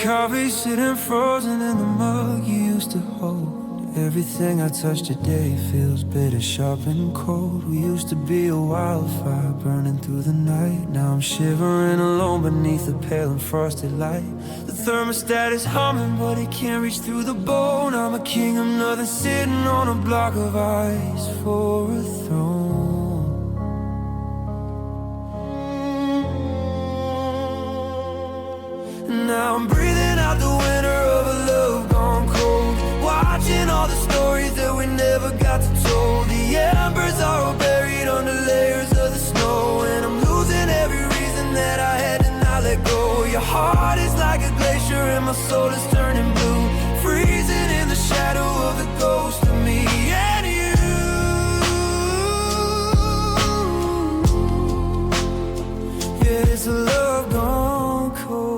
coffee sitting frozen in the mug you used to hold. Everything I touch today feels bitter, sharp and cold. We used to be a wildfire burning through the night. Now I'm shivering alone beneath the pale and frosted light. The thermostat is humming, but it can't reach through the bone. I'm a king of nothing, sitting on a block of ice for a throne. Now I'm breathing out the winter of a love gone cold, watching all the stories that we never got to tell. The embers are all buried under layers of the snow, and I'm losing every reason that I had to not let go. Your heart is like a glacier and my soul is turning blue, freezing in the shadow of the ghost of me and you. Yeah, it's a love gone cold.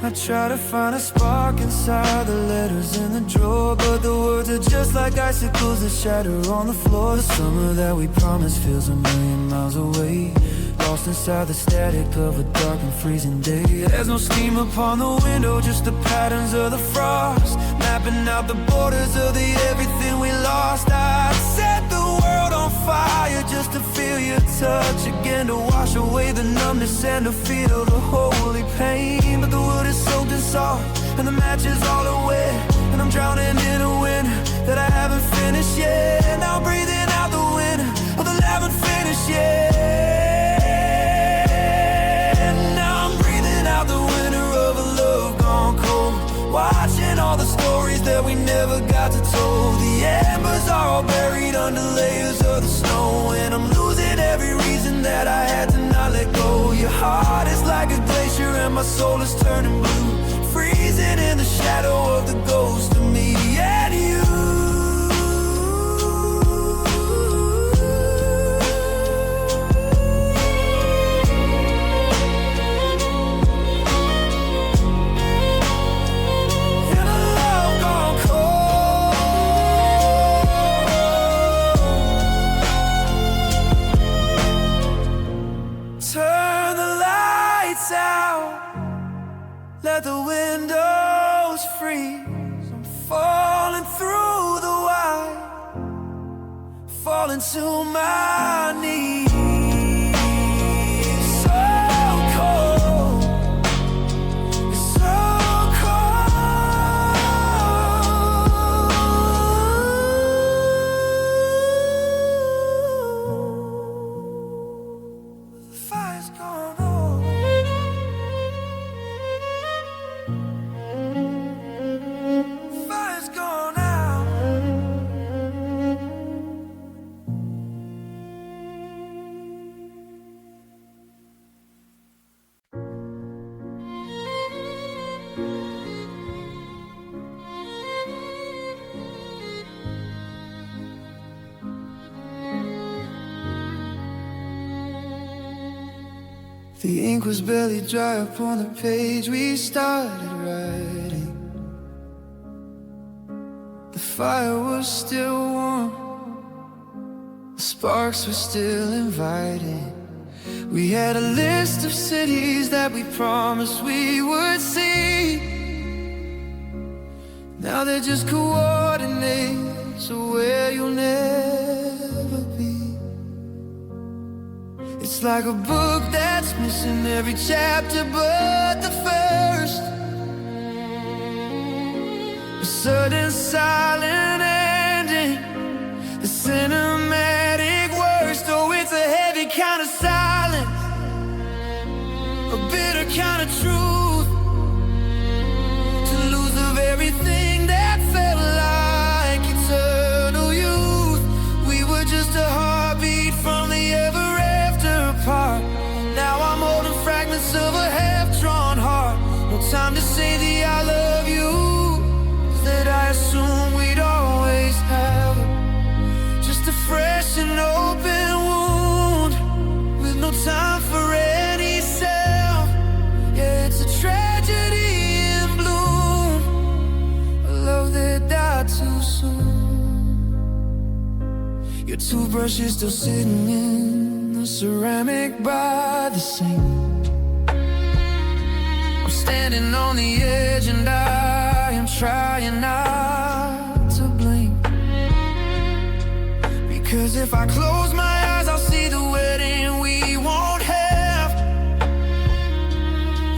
I try to find a spark inside the letters in the drawer, but the words are just like icicles that shatter on the floor. The summer that we promised feels a million miles away, lost inside the static of a dark and freezing day. There's no steam upon the window, just the patterns of the frost, mapping out the borders of the everything we lost. I'd set the world on fire just to feel your touch again, to wash away the numbness and to feel the holy pain. But the wood is soaked in salt and the match is all away, and I'm drowning in a wind that I haven't finished yet. Now I'm breathing out the wind of the haven't finished yet. Watching all the stories that we never got to tell. The embers are all buried under layers of the snow, and I'm losing every reason that I had to not let go. Your heart is like a glacier and my soul is turning blue, freezing in the shadow of the ghost of me and you. Let the windows freeze. I'm falling through the wire, falling to my knees. So cold, it's so cold. The fire's gone on. The ink was barely dry upon the page we started writing. The fire was still warm, the sparks were still inviting. We had a list of cities that we promised we would see. Now they're just coordinates of where you'll never be. It's like a book that's missing every chapter but the first. A sudden silent ending, a cinematic worst. Oh, it's a heavy kind of silence, a bitter kind of truth, to lose of everything that felt like eternal youth. We were just a heartbeat from the ever apart. Now I'm holding fragments of a half-drawn heart. No time to say the I love you that I assumed we'd always have. Just a fresh and open wound with no time for any self. Yeah, it's a tragedy in bloom, a love that died too soon. Your toothbrush is still sitting in the ceramic by the sink. I'm standing on the edge and I am trying not to blink. Because if I close my eyes, I'll see the wedding we won't have.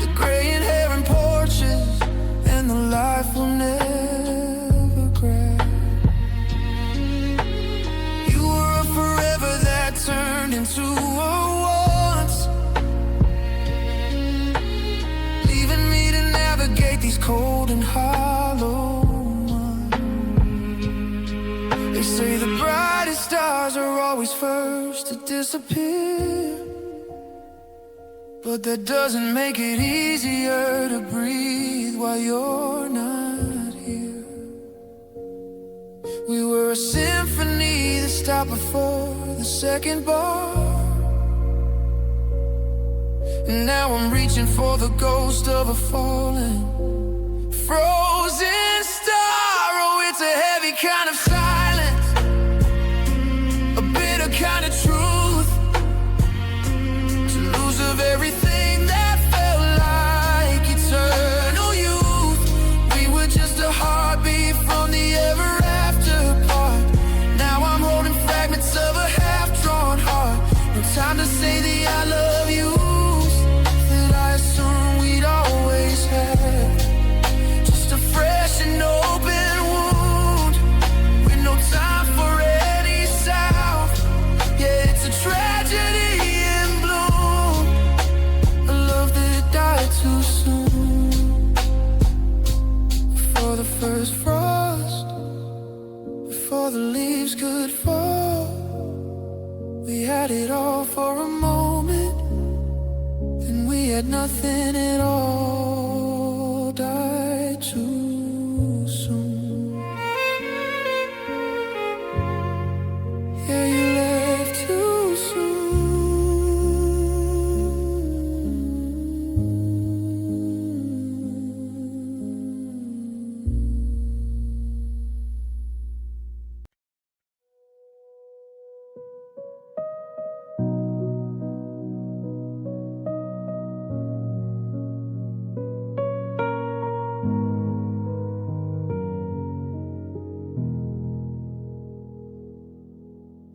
The gray and hair and porches and the life we'll never grab. You were a forever that turned into a once, leaving me to navigate these cold and hollow months. They say the brightest stars are always first to disappear, but that doesn't make it easier to breathe while you're not here. We were a symphony that stopped before the second bar, and now I'm reaching for the ghost of a fallen, frozen star. Oh, it's a heavy kind of silence, a bitter kind of truth, to lose of everything that felt like eternal youth. We were just a heartbeat from the ever after part. Now I'm holding fragments of a half-drawn heart. No time to say the I love yous that I assumed we'd always have. Just a fresh and open wound with no time for any sound. Yeah, it's a tragedy in bloom, a love that died too soon. Before the first frost, before the leaves could fall, we had it all for a moment, then we had nothing at all. Died too soon. Yeah, you left too soon.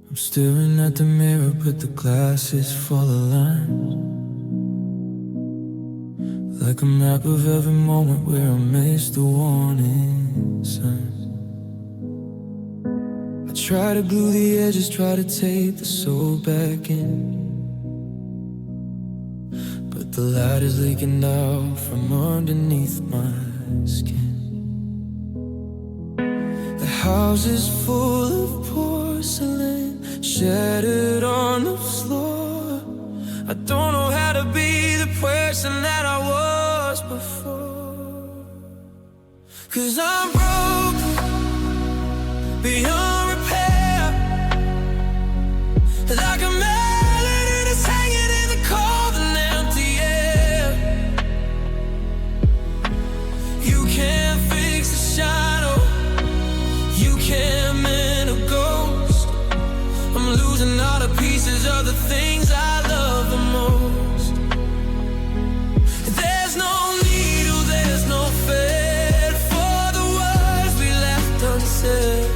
I'm staring at the mirror, but the glass is full of lines. Like a map of every moment where I missed the warning signs. I try to glue the edges, try to tape the soul back in, but the light is leaking out from underneath my skin. The house is full of porcelain, shattered on the floor. I don't know how to be the person that I was before. 'Cause I'm broken beyond repair, like a melody that's hanging in the cold and empty air. You can't fix the shadow, you can't mend a ghost. I'm losing all the pieces of the things I love the most. There's no needle, there's no thread for the words we left unsaid.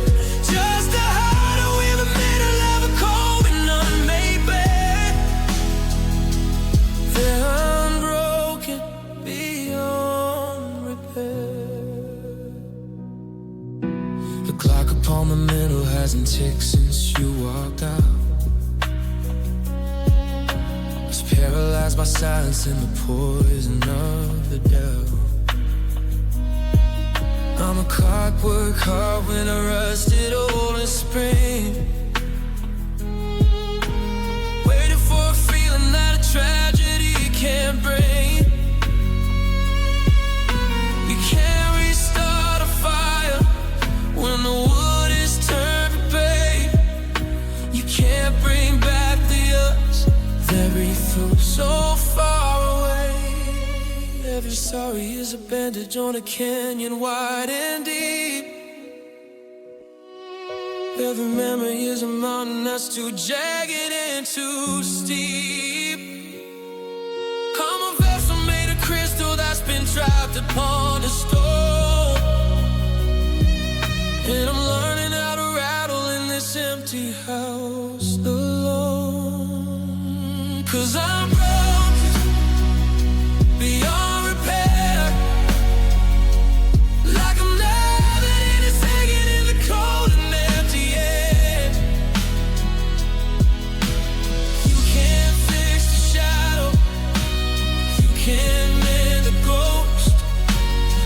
Just a heart in the middle of a cold and unmade bed. Then I'm broken beyond repair. The clock upon the middle hasn't ticked since you walked out. I was paralyzed by silence and the poison of the devil. I'm a clockwork heart when I rusted old in spring, waiting for a feeling that a tragedy can't bring. You can't restart a fire when the wood is turned to pain. You can't bring back the us that we threw so far away. Every sorry is a bandage on a canyon wide and deep. Every memory is a mountain that's too jagged and too steep. I'm a vessel made of crystal that's been trapped upon a stone, and I'm learning how to rattle in this empty house alone. 'Cause I'm broken beyond repair, like I'm living in a second in the cold and empty air. You can't fix the shadow, you can't mend the ghost.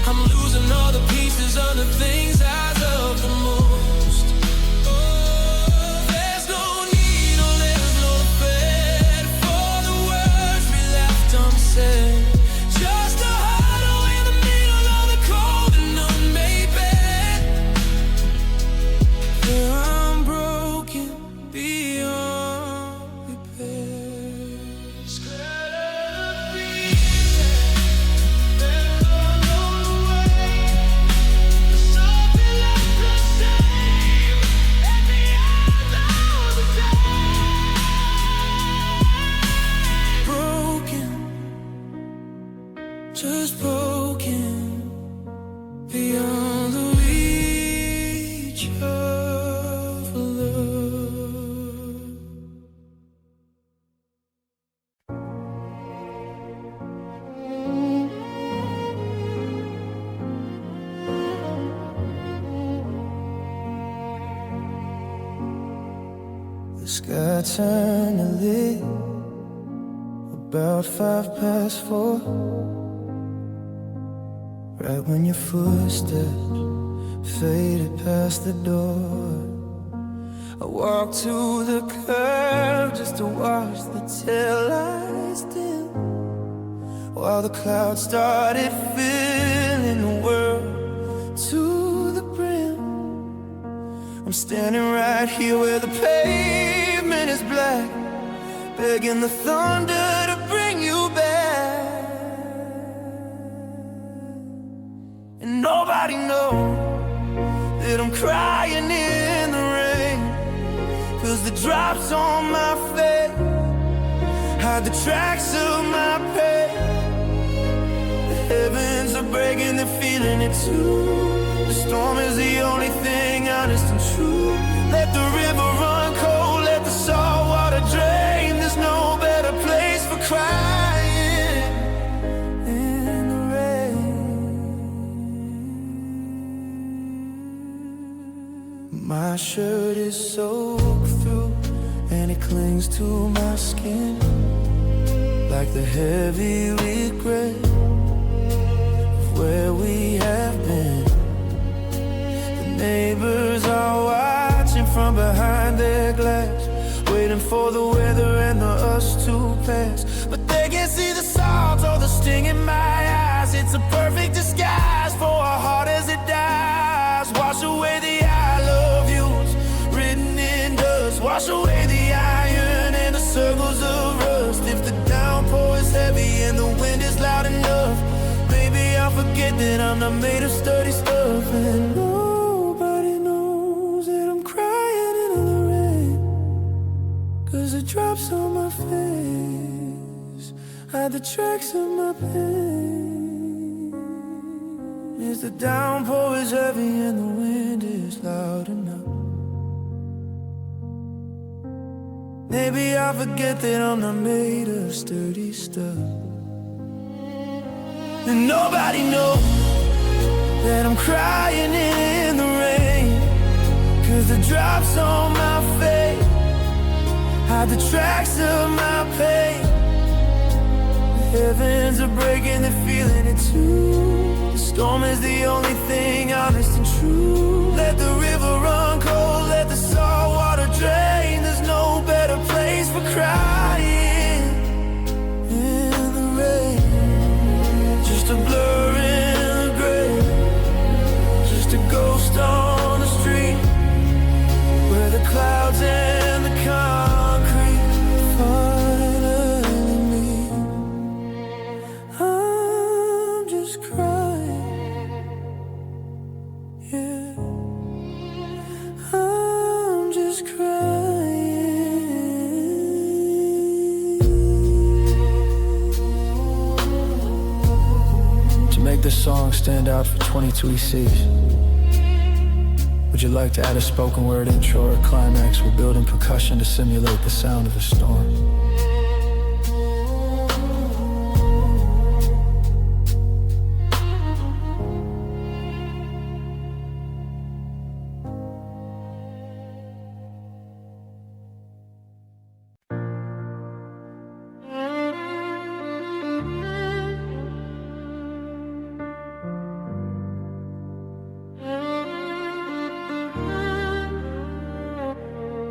I'm losing all the pieces of the things I love the most. There's no need, no, there's no bed for the words we left unsaid. Just a huddle in the middle of the cold and unmade bed. Yeah, I'm broken beyond repair. Scared of being there along the way. Something left the same at the end of the day. Broken, just broken, beyond the reach of love. The sky turned to lit about 4:05, right when your footsteps faded past the door. I walked to the curb just to watch the taillights dim, while the clouds started filling the world to the brim. I'm standing right here where the pavement is black, begging the thunder to bring you back. And nobody knows that I'm crying in the rain, 'cause the drops on my face hide the tracks of my pain. The heavens are breaking, they're feeling it too. The storm is the only thing honest and true. Let the river run cold, let the salt water drain. There's no better place for crying in the rain. My shirt is soaked through and it clings to my skin like the heavy regret of where we have been. The neighbors are watching from behind their glass, waiting for the weather and the us to pass. But they can't see the salt or the sting in my eyes. It's a perfect disguise for a heart as it dies. Wash away the I love yous written in dust. Wash away the iron and the circles of rust. If the downpour is heavy and the wind is loud enough, maybe I'll forget that I'm not made of sturdy stuff. And nobody knows that I'm crying in the rain, 'cause the drops on my face hide the tracks of my pain. As the downpour is heavy and the wind is loud enough, maybe I'll forget that I'm not made of sturdy stuff. And nobody knows that I'm crying in the rain, 'cause the drops on my face hide the tracks of my pain. The heavens are breaking, they're feeling it too. The storm is the only thing honest and true. Let the river run cold, let the salt water drain. There's no better place for crying in the rain. Just a blur in the gray, just a ghost on the street, where the clouds and the concrete finally meet. I'm just crying, yeah. make this song stand out for 22 ECs? Would you like to add a spoken word intro or climax? We're building percussion to simulate the sound of a storm.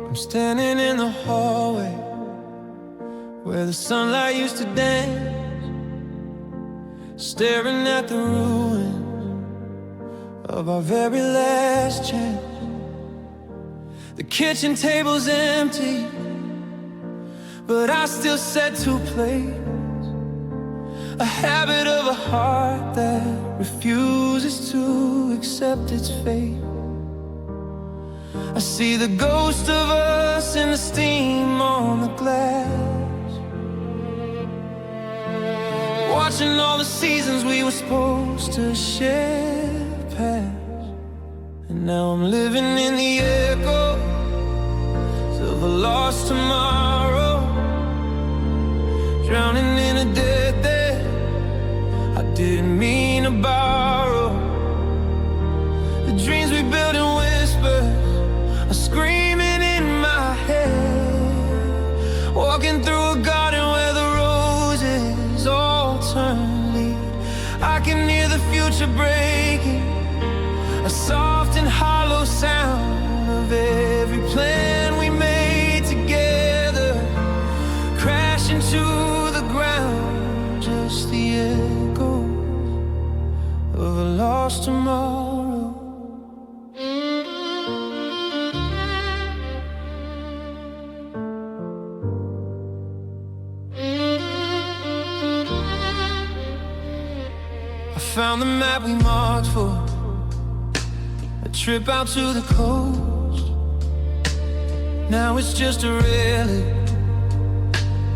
I'm standing in the hallway where the sunlight used to dance, staring at the ruins of our very last chance. The kitchen table's empty, but I still set two plates, a habit of a heart that refuses to accept its fate. I see the ghost of us in the steam on the glass, watching all the seasons we were supposed to share pass. And now I'm living in the echoes of a lost tomorrow, drowning in a dead that I didn't mean to borrow. The dreams we built in whispers are screaming in my head, walking through a garden where the roses all turn leaf. I can hear the future breaking, a soft and hollow sound of every plan we made together, crashing to the ground, just the echoes of a lost tomorrow. Found the map we marked for a trip out to the coast. Now it's just a relic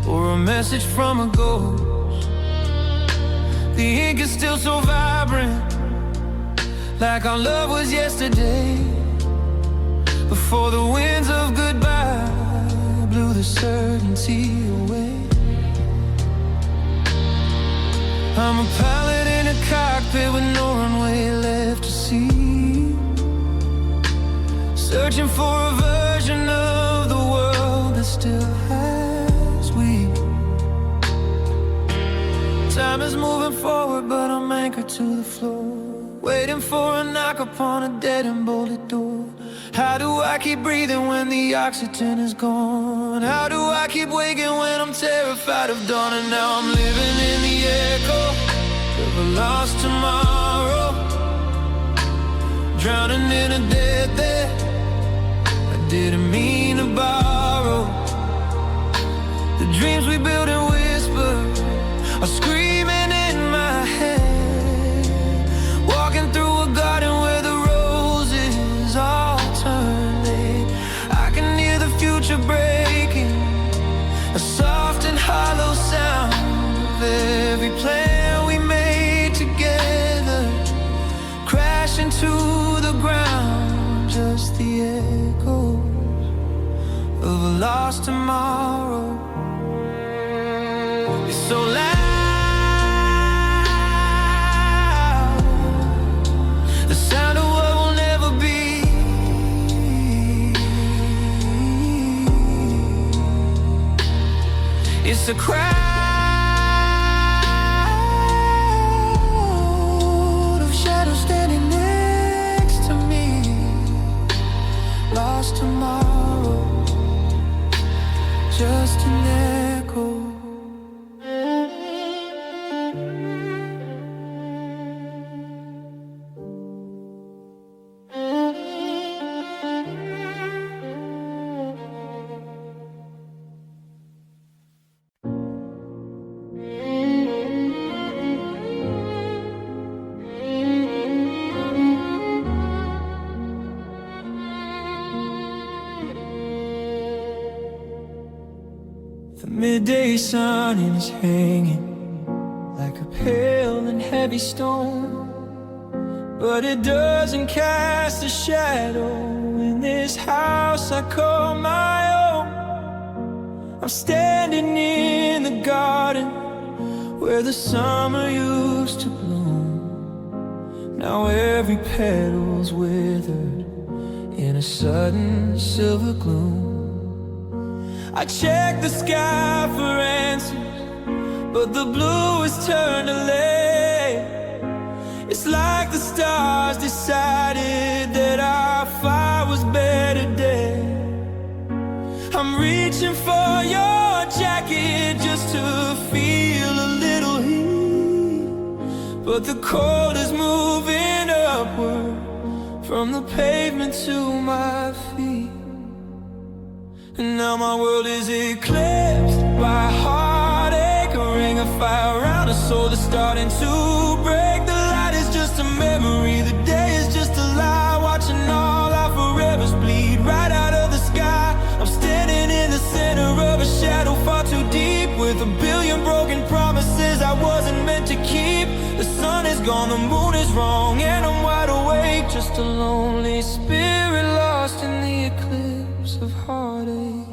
or a message from a ghost. The ink is still so vibrant, like our love was yesterday, before the winds of goodbye blew the certainty away. I'm a pilot in a cockpit with no runway left to see, searching for a version of the world that still has we. Time is moving forward, but I'm anchored to the floor, waiting for a knock upon a dead and bolted door. How do I keep breathing when the oxygen is gone? How do I keep waking when I'm terrified of dawn? And now I'm living in the echo of a lost tomorrow, drowning in a dead that I didn't mean to borrow. The dreams we built in whispers are screaming in my head, walking through a garden where the roses all turn late. I can hear the future breaking, a soft and hollow sound of every plan we made together, crashing to the ground, just the echoes of a lost tomorrow. It's so loud, the sound of what will never be. It's a crowd of shadows standing next to me, lost tomorrow, just an echo. The midday sun is hanging like a pale and heavy stone, but it doesn't cast a shadow in this house I call my own. I'm standing in the garden where the summer used to bloom. Now every petal's withered in a sudden silver gloom. I check the sky for answers, but the blue has turned to lead. It's like the stars decided that our fire was better dead. I'm reaching for your jacket just to feel a little heat, but the cold is moving upward from the pavement to my feet. And now my world is eclipsed by heartache, a ring of fire around a soul that's starting to break. The light is just a memory, the day is just a lie, watching all our forevers bleed right out of the sky. I'm standing in the center of a shadow far too deep, with a billion broken promises I wasn't meant to keep. The sun is gone, the moon is wrong, and I'm wide awake, just a lonely spirit lost in the eclipse of heartache.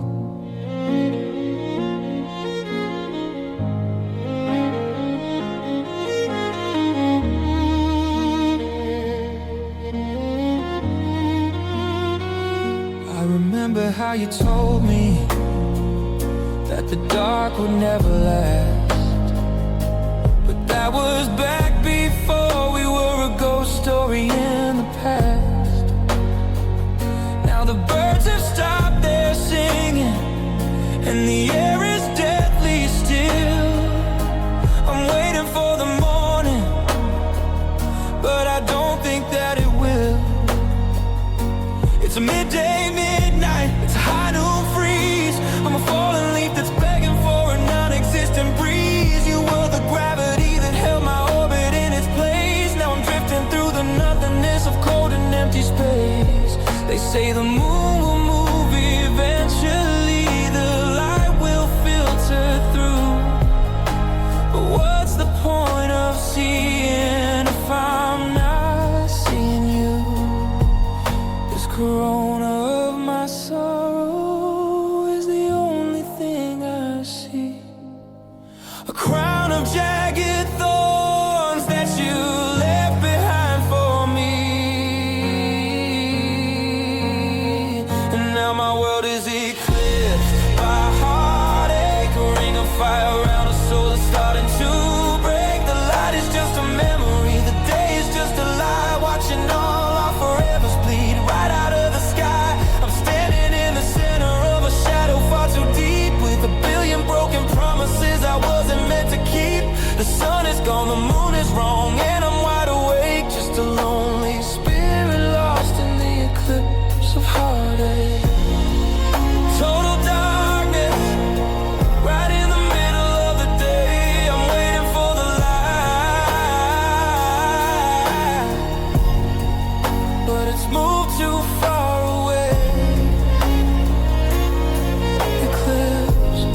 I remember how you told me that the dark would never last, but that was back before we were a ghost story in the past. Now the birds have stopped their singing and the air is deadly still. I'm waiting for the morning, but I don't think that it will. It's a midday, midnight, it's a high noon freeze. I'm a fallen leaf that's begging for a non-existent breeze. You were the gravity that held my orbit in its place. Now I'm drifting through the nothingness of cold and empty space. They say the moon will move eventually, the light will filter through, but what's the point of seeing if I'm not seeing you? This corona of my sorrow is the only thing I see. A crown of jagged thorns that you left behind for me. And now my world is eclipsed by heartache, a ring of fire around a soul that's starting to break. The light is just a memory, the day is just a lie, watching all our forevers bleed right out of the sky. I'm standing in the center of a shadow far too deep, with a billion broken promises I wasn't meant to keep. The sun is gone, the moon is wrong, and I'm wide awake, just a lonely spirit lost in the eclipse of heartache. Total darkness, right in the middle of the day. I'm waiting for the light, but it's moved too far away. Eclipsed,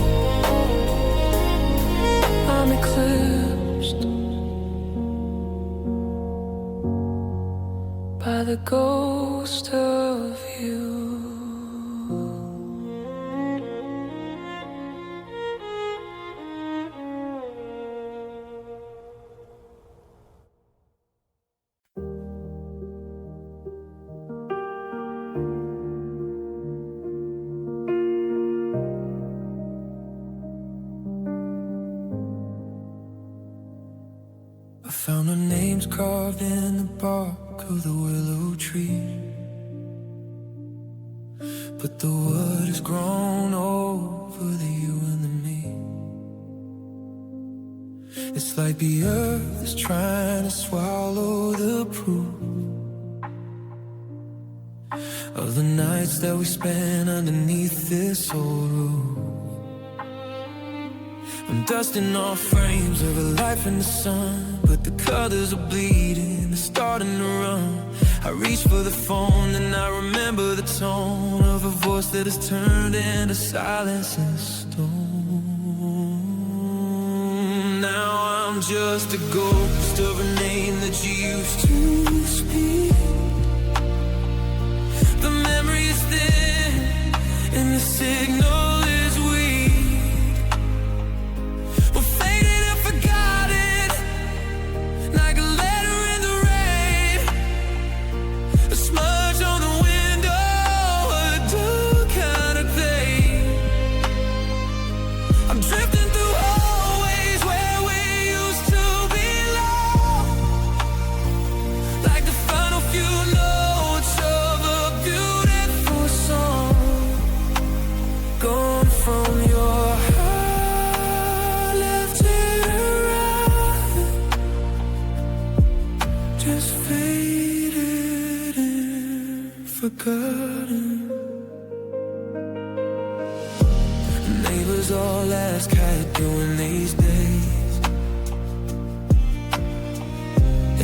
I'm eclipsed by the ghost of you. I found our names carved in the bark of the willow tree, but the wood has grown over the you and the me. It's like the earth is trying to swallow the proof of the nights that we spent underneath this old roof. I'm dusting off frames of a life in the sun, but the colors are bleeding, they're starting to run. I reach for the phone and I remember the tone of a voice that has turned into silence and stone. Now I'm just a ghost of a name that you used to speak. The memory is thin and the signal is weak. We're faded and forgotten, like a letter in the rain, a smudge on the window, a dull kind of pain. I'm drifting through hallways where we used to belong, like the final few notes of a beautiful song. Gone from your heart, left it around, just faded and forgotten. Neighbors all ask how you doing these days,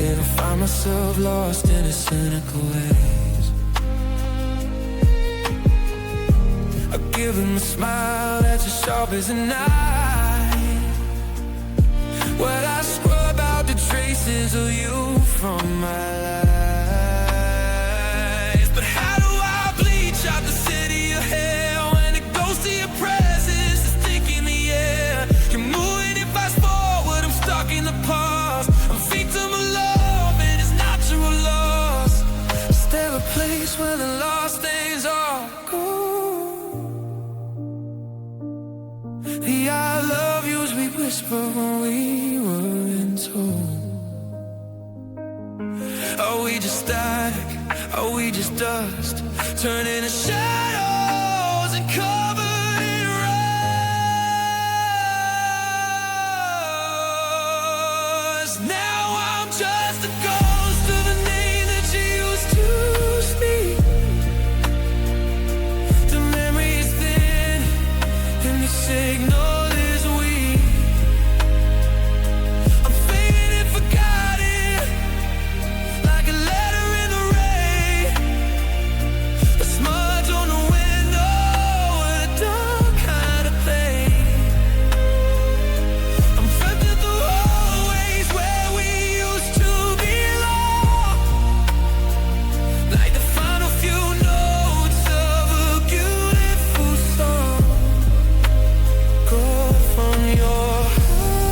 and I find myself lost in a cynical ways. I give him a smile that's as sharp as a knife, while I scrub out the traces of you from my life. But how do I bleach out the city of hell when it goes to your presence is thick in the air? You're moving it fast forward, I'm stuck in the past. I'm victim of love and it's natural loss. Is there a place where the lost things are gone? The I love yous we whisper when we weren't told. Are we just static? Are we just dust? Turning to shadows and covered in rust. Now I'm just a ghost of the name that you used to speak. The memory is thin and the signal is weak. I'm faded and forgotten, like a letter in the rain, a smudge on the window, and a dull kind of pain. I'm drifting through hallways where we used to belong, like the final few notes of a beautiful song. Go from your heart,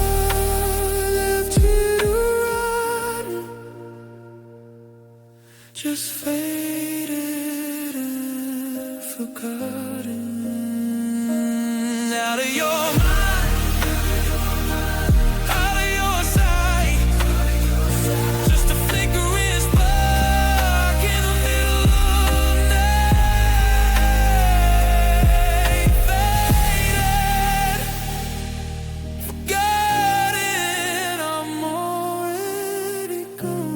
left it around, just faded and forgotten. Out of your mind, out of your sight, just a flickering spark in the middle of the night. Faded, forgotten, I'm already gone.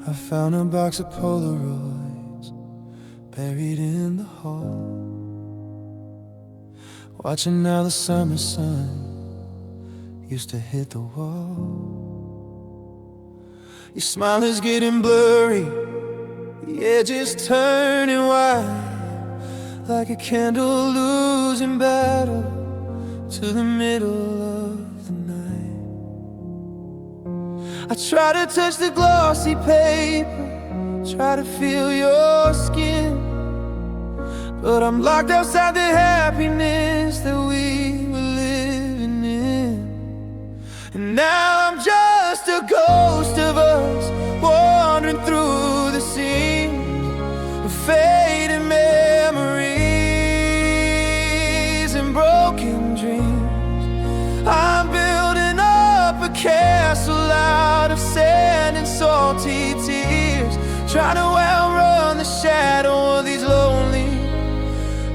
I found a box of Polaroids buried in the hall, watching how the summer sun used to hit the wall. Your smile is getting blurry, the edges turning white, like a candle losing battle to the middle of the night. I try to touch the glossy paper, try to feel your skin, but I'm locked outside the happiness that we were living in. And now I'm just a ghost of us, wandering through the scenes of fading memories and broken dreams. I'm building up a castle out of sand and salty tears, trying to outrun the shadow of these lonely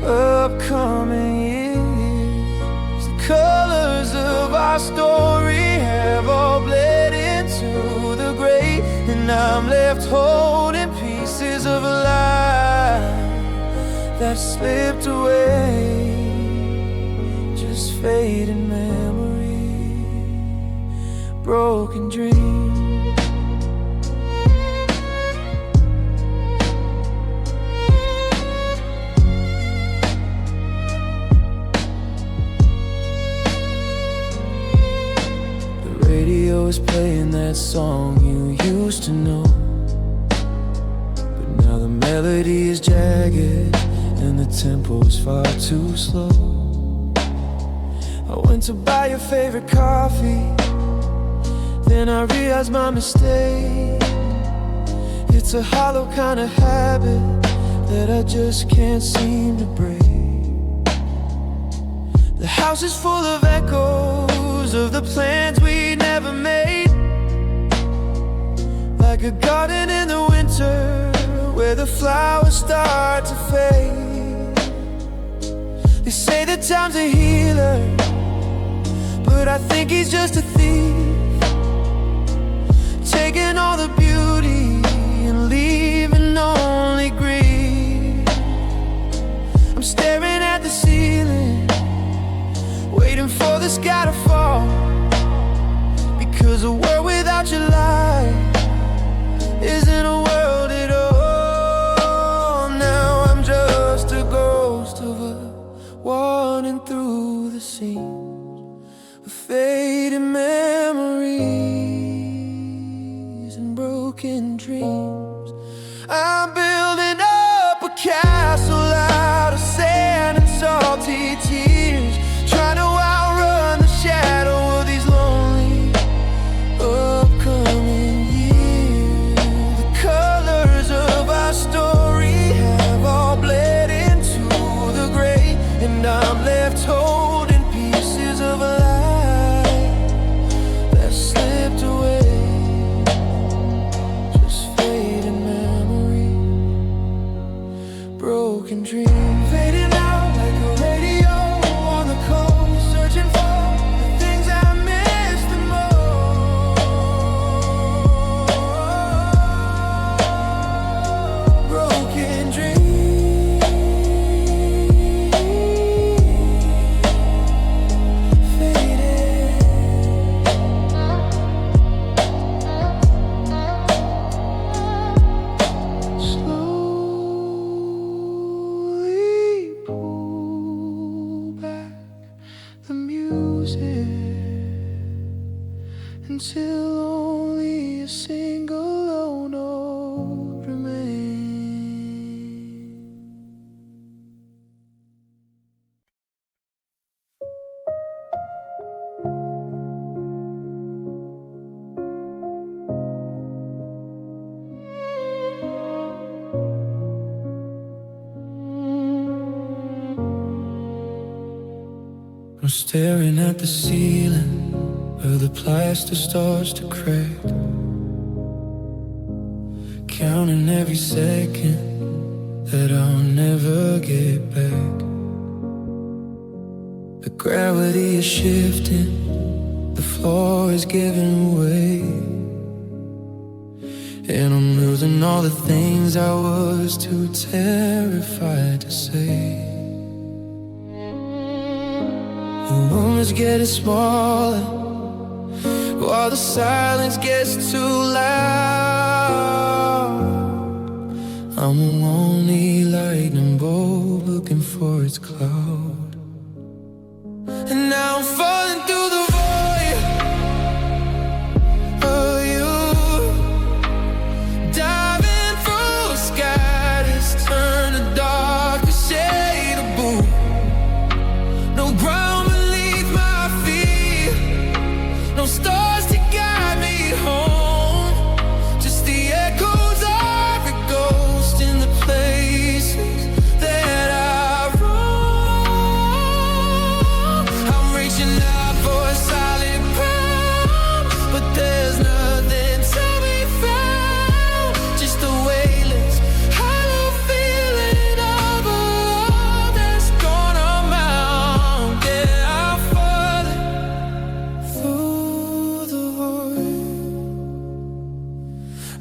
upcoming years. The colors of our story have all bled into the gray, and I'm left holding pieces of a life that slipped away. Just fading memory, broken dreams. Radio is playing that song you used to know, but now the melody is jagged and the tempo is far too slow. I went to buy your favorite coffee, then I realized my mistake. It's a hollow kind of habit that I just can't seem to break. The house is full of echoes of the plans we never made, like a garden in the winter where the flowers start to fade. They say that time's a healer, but I think he's just a thief, taking all the beauty and leaving only grief. I'm staring at the ceiling, waiting for the sky to fall, because a world without your light isn't a world at all. Now I'm just a ghost of us, wandering through the scenes of fading memories and broken dreams. I'm building up a castle out of sand and salty tears, trying to outrun the shadow of these lonely upcoming years. The colors of our story have all bled into the gray, and I'm left holding pieces of a life that slipped away. Just fading memory, broken dreams, fading out like a radio on the coast, searching for the things I miss the most. Broken dreams, faded. Slowly pull back the music until only a single low note remains. I'm staring at the ceiling where the plaster starts to crack, counting every second that I'll never get back. The gravity is shifting, the floor is giving way, and I'm losing all the things I was too terrified to say. The room is getting smaller while the silence gets too loud. I'm a lonely lightning bolt looking for its cloud, and now I'm falling through the void of you.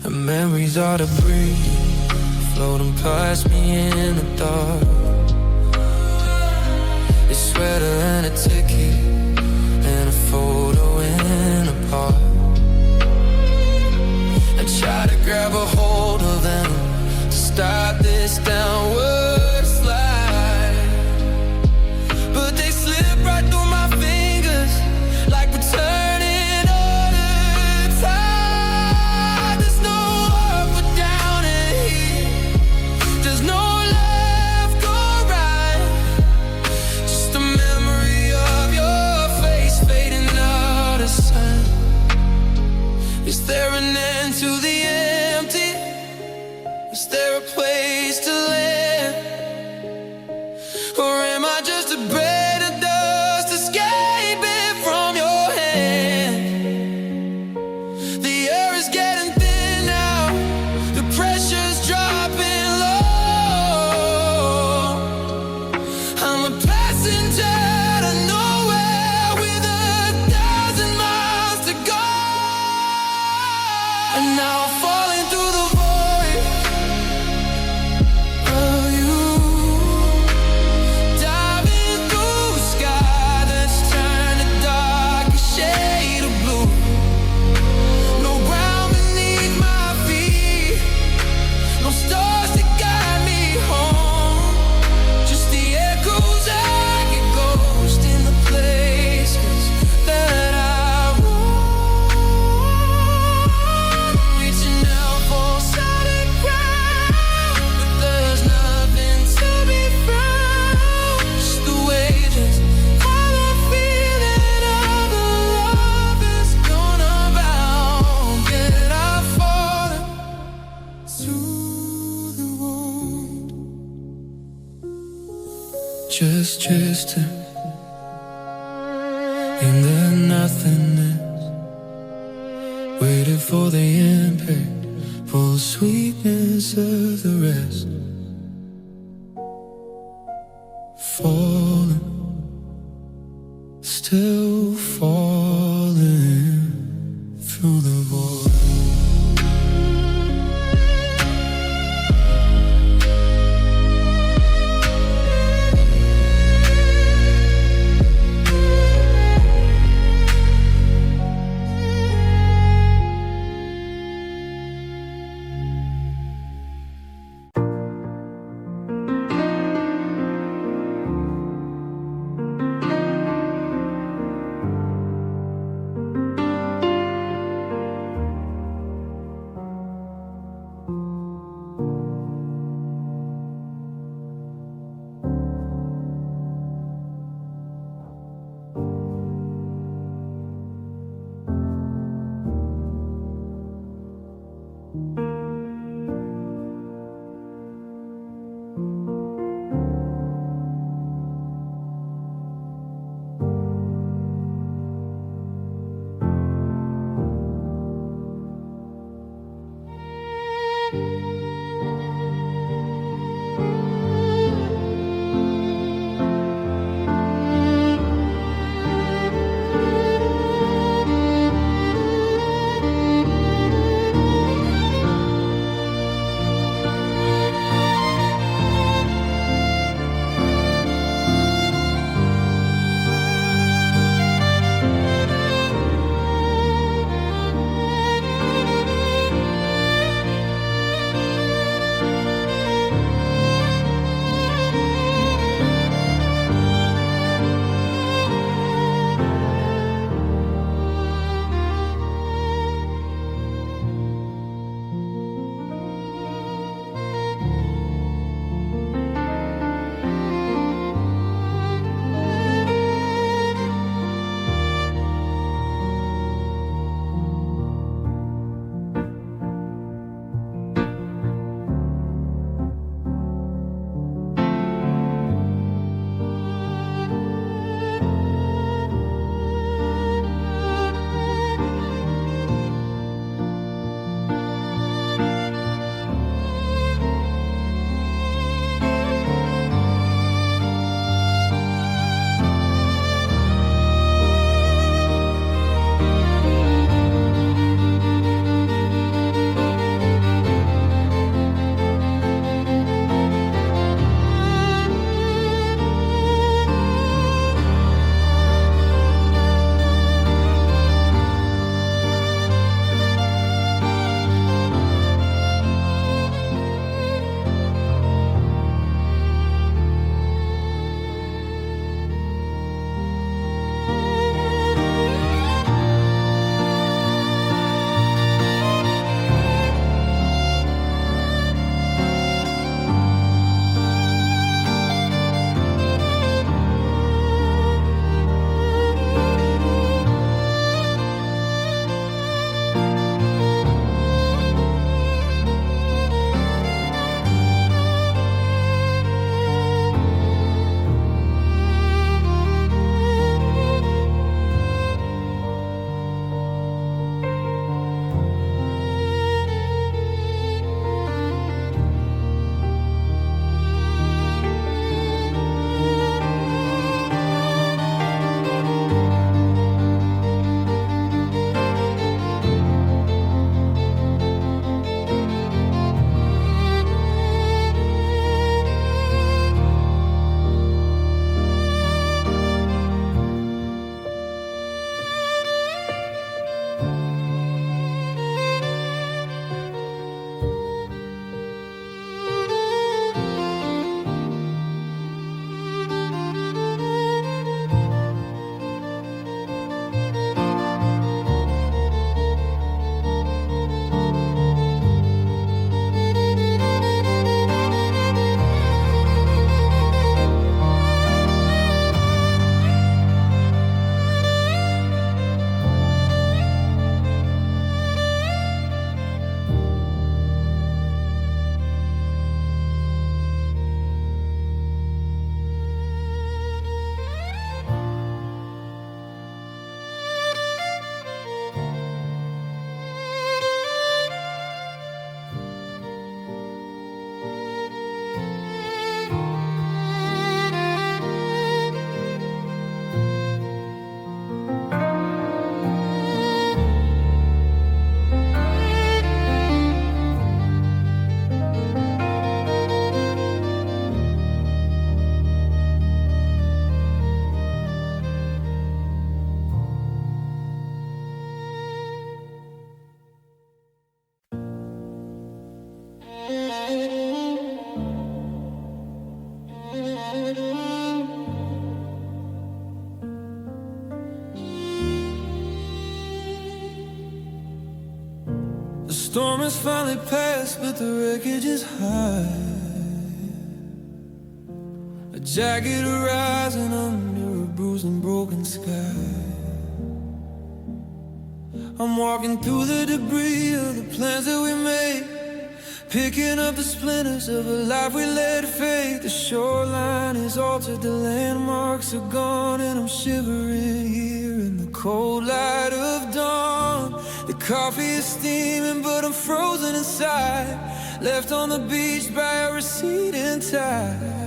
and memories are debris floating past me in the dark. A sweater and a ticket and a photo in a park. I try to grab a hold of them to stop this downward slide, but they slip right through my fingers like we're turning on a tide. There's no up or down in here, there's no left or right, just a memory of your face fading out of sight. Is there an end to the empty? Is there a place to land? Or am I just a breath of dust escaping from your hand? The air is getting thin now, the pressure's dropping low. I'm a passenger to nowhere with 1,000 miles to go. And now I'm falling through the void of you, diving through a sky that's turned a darker shade of blue. No ground beneath my feet, no stars to guide me home, just the echoes I get ghost in the places that I roam. Reaching out for solid ground, but there's nothing to be found. Just the wages for the feeling of the love is gonna bound. Yet I've fallen to the wound, just drifting in the nothingness, waiting for the impact, for the sweetness of the rest. Falling, still falling through the void. has finally passed, but the wreckage is high. A jagged horizon under a bruised and broken sky. I'm walking through the debris of the plans that we made, picking up the splinters of a life we let fade. The shoreline is altered, the landmarks are gone, and I'm shivering here in the cold light of dawn. The coffee is steaming, but I'm frozen inside, left on the beach by a receding tide.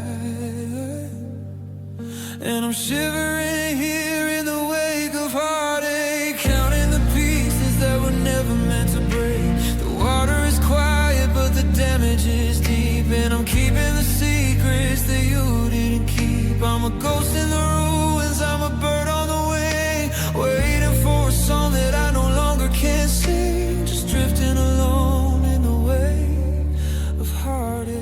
And I'm shivering here in the wake of heartache, counting the pieces that were never meant to break. The water is quiet, but the damage is deep, and I'm keeping the secrets that you didn't keep. I'm a ghost in the ruins, I'm a bird on the wing, waiting for a song that I no longer can sing, just drifting alone in the wake of heartache.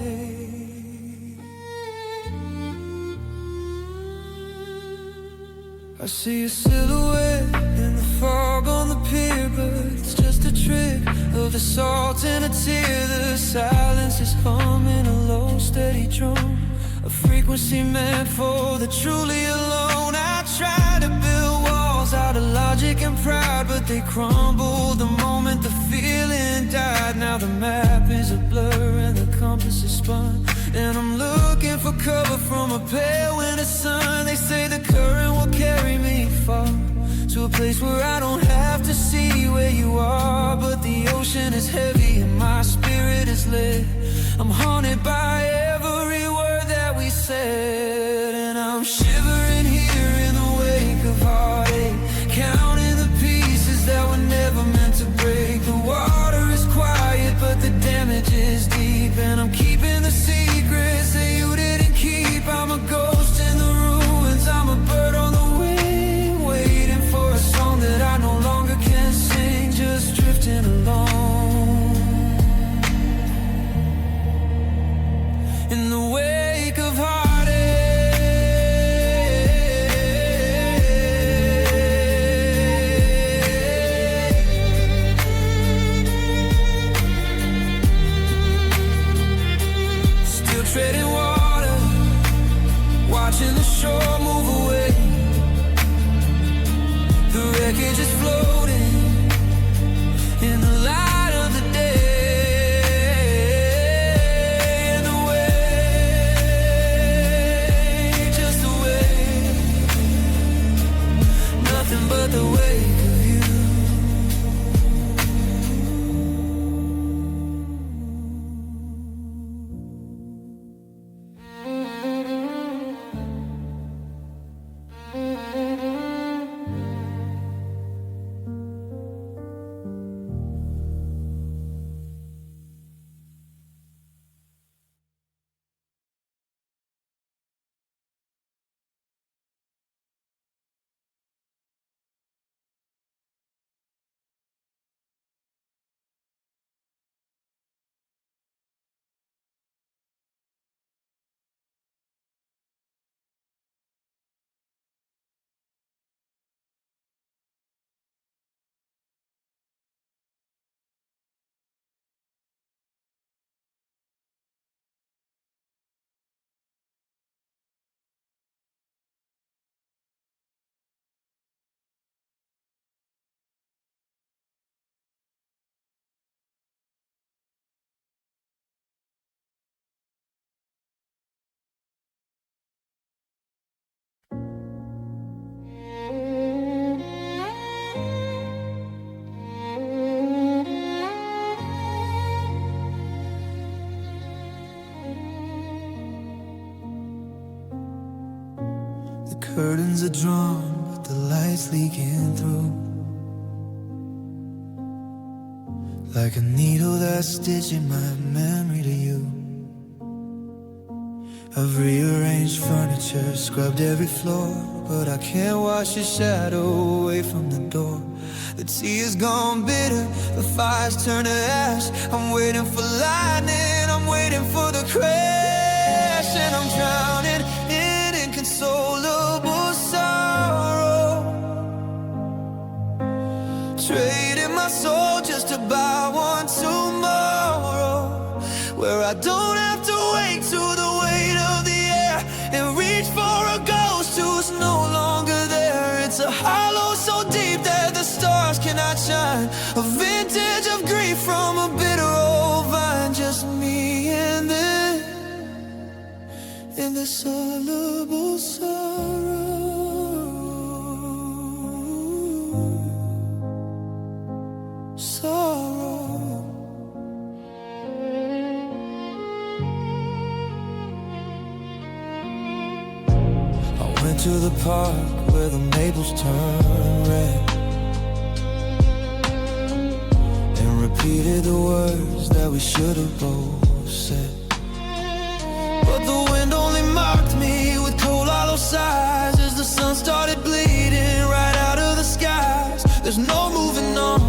I see a silhouette in the fog on the pier, but it's just a trick of the salt in a tear. The silence is humming a low, steady drum, a frequency meant for the truly alone. I try to build walls out of logic and pride, but they crumble the moment the feeling died. Now the map is a blur and the compass is spun, and I'm looking for cover from a pale winter sun. They say the current will carry me far, to a place where I don't have to see where you are. But the ocean is heavy and my spirit is lit. I'm haunted by every word that we said, and I'm shivering here in the wake of heartache, counting the pieces that were never meant to break. The water is quiet, but the damage is deep, and I'm keeping the secrets that you didn't keep. I'm a ghost in the ruins, I'm a bird on the wing, waiting for a song that I no longer can sing, just drifting alone in the wake of heartache. Still treading water, watching the shore move away. The wreckage is floating in the light of the day, and the wake, just the wake, nothing but the wake of you. Curtains are drawn, but the light's leaking through, like a needle that's stitching my memory to you. I've rearranged furniture, scrubbed every floor, but I can't wash your shadow away from the door. The tea has gone bitter, the fire's turned to ash. I'm waiting for lightning, I'm waiting for the crash, and I'm drowning in inconsolable sorrow, trading my soul just to buy one tomorrow. I don't have to wait to the weight of the air and reach for a ghost who's no longer there. It's a hollow so deep that the stars cannot shine, a vintage of grief from a bitter old vine. Just me and the soluble sorrow. I went to the park where the maples turn red and repeated the words that we should have both said. But the wind only mocked me with cold hollow sighs as the sun started bleeding right out of the skies. There's no moving on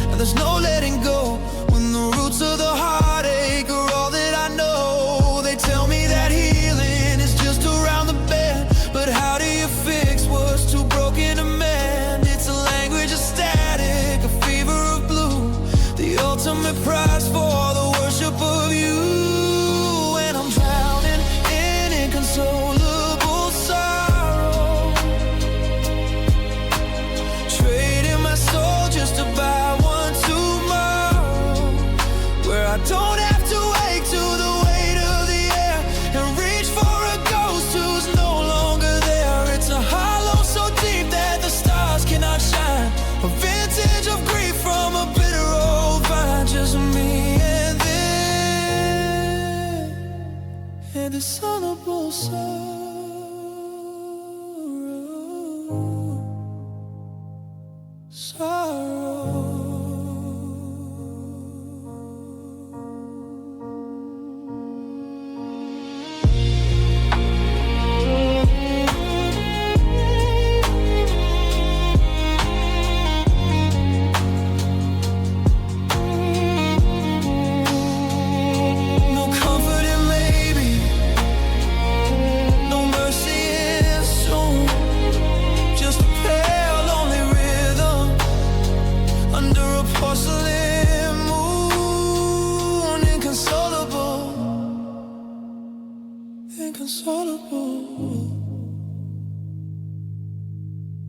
and there's no letting go when the roots of the heartache are all that I know. They tell me that healing is just around the bend, but how do you fix what's too broken to mend? It's a language of static, a fever of blue, the ultimate prize for the worship of you. And I'm drowning in inconsolable sorrow, trading my soul just to buy one tomorrow, where I don't have to wait to the weight of the air and reach for a ghost who's no longer there. It's a hollow so deep that the stars cannot shine, a vintage of grief from a bitter old vine. Just me and the soluble sorrow. Inconsolable.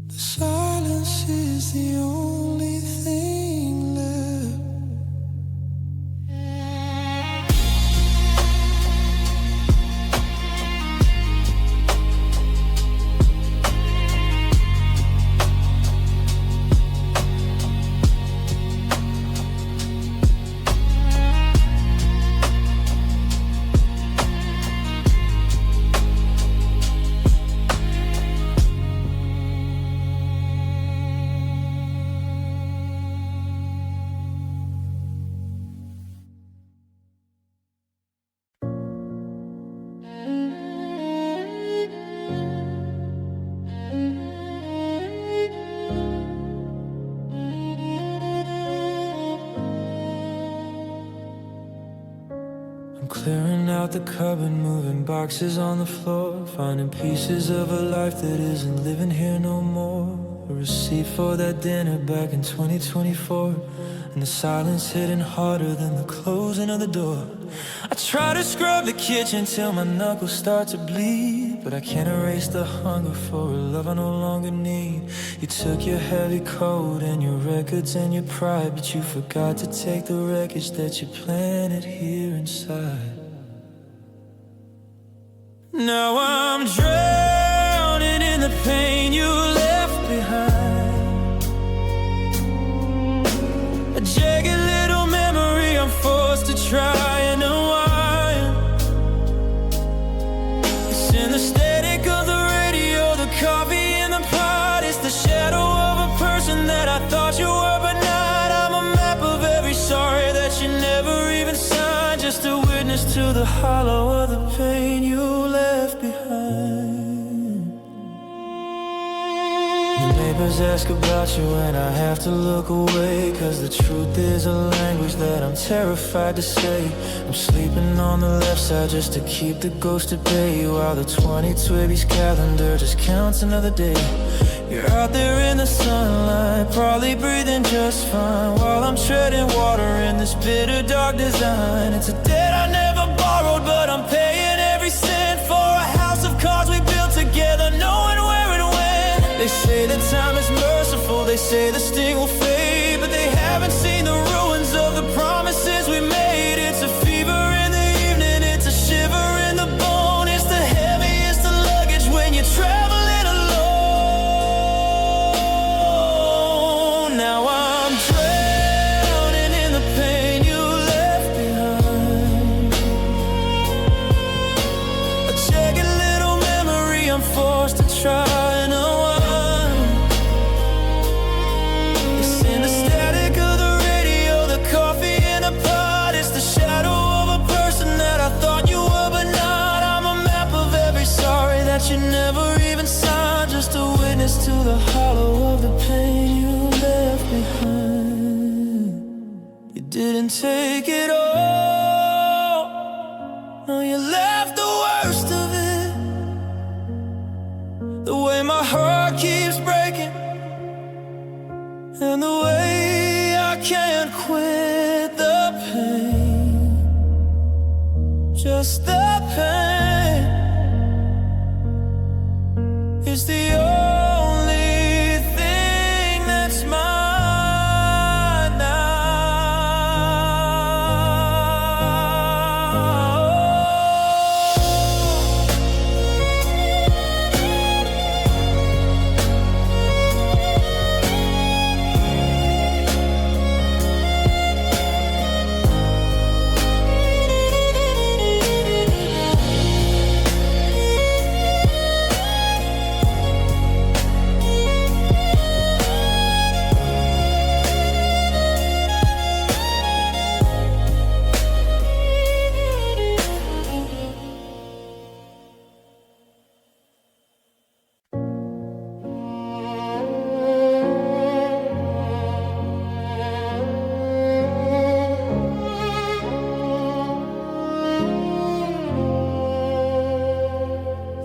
The silence is the only thing left. Clearing out the cupboard, moving boxes on the floor, finding pieces of a life that isn't living here no more. A receipt for that dinner back in 2024, and the silence hitting harder than the closing of the door. I try to scrub the kitchen till my knuckles start to bleed, but I can't erase the hunger for a love I no longer need. You took your heavy coat and your records and your pride, but you forgot to take the wreckage that you planted here inside. Now I'm drowning in the pain you left behind, a jagged little memory I'm forced to try and unwind. It's in the static of the radio, the coffee in the pot. It's the shadow of a person that I thought you were, but not. I'm a map of every sorry that you never even signed, just a witness to the hollow of the pain you left behind. The neighbors ask about you and I have to look away, 'cause the truth is a language that I'm terrified to say. I'm sleeping on the left side just to keep the ghost at bay, while the 2020's calendar just counts another day. You're out there in the sunlight, probably breathing just fine, while I'm treading water in this bitter dark design. It's a debt I never bought, They say that time is merciful, they say the sting will fade, but they haven't seen the ruins of the promises we made. It's a fever in the evening, it's a shiver in the bone. It's the heaviest of luggage when you're traveling alone. Now I'm drowning in the pain you left behind. A jagged little memory I'm forced to try and unwind. It's in the static of the radio, the coffee in a pot. It's the shadow of a person that I thought you were but not. I'm a map of every sorry that you never even signed, just a witness to the hollow of the pain you left behind. You didn't take it all, no, you left the worst of it. The way my heart keeps breaking, and the way I can't quit the pain, just the pain is the only thing that's mine now.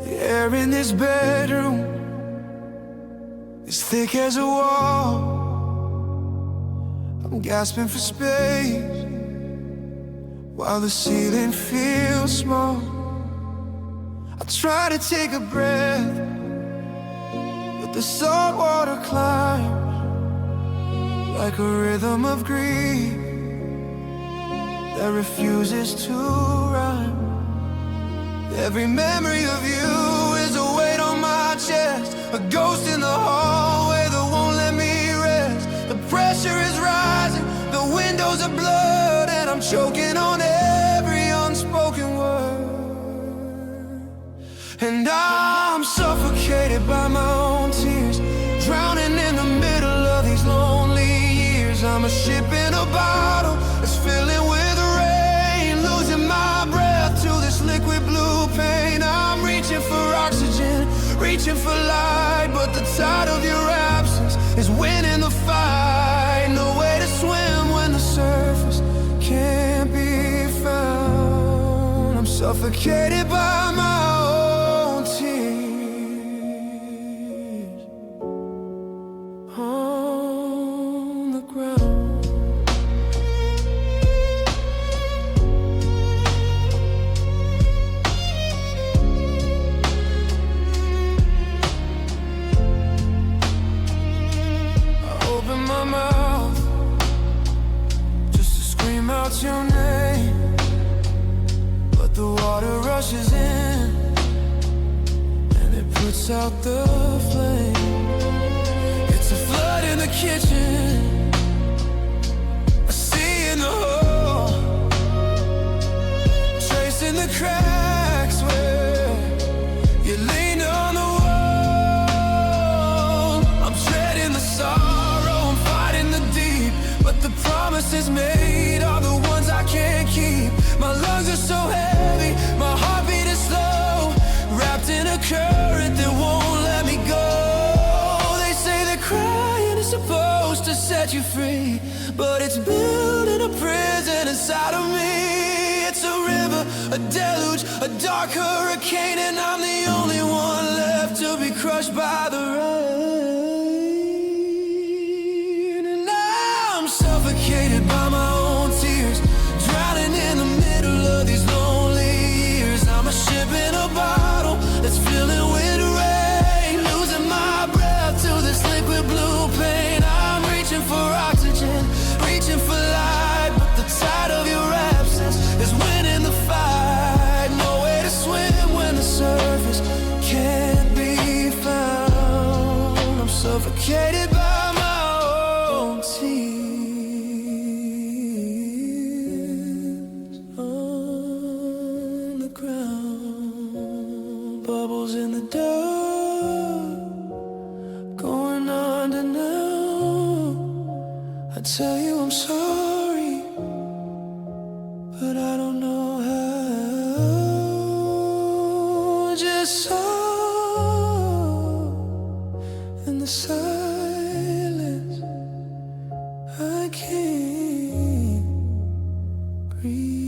The air in this bedroom is thick as a wall. I'm gasping for space while the ceiling feels small. I try to take a breath, but the salt water climbs like a rhythm of grief that refuses to rhyme. Every memory of you is a weight on my chest, a ghost in the hallway that won't let me rest. The pressure is rising, the windows are blurred, and I'm choking on every unspoken word. And I'm suffocated by my own tears, drowning in the middle of these lonely years. I'm a ship in a bottle that's filling with rain, losing my breath to this liquid blue pain. I'm reaching for oxygen, reaching for light, but the tide of your absence is winning the fight. No way to swim when the surface can't be found. I'm suffocated by my own tears on the ground. My mouth just to scream out your name, but the water rushes in and it puts out the flame. It's a flood in the kitchen, a sea in the hole, tracing the cracks where you leaned on the wall. I'm treading the sorrow, but the promises made are the ones I can't keep. My lungs are so heavy, my heartbeat is slow, wrapped in a current that won't let me go. They say that crying is supposed to set you free, but it's building a prison inside of me. It's a river, a deluge, a dark hurricane, and I'm the only one left to be crushed by the rain. And I'm suffocated by my own tears, drowning in the middle of these lonely years. I'm a ship in a bottle that's filling with rain, losing my breath I'm sorry, but I don't know how. Just so in the silence, I can't breathe.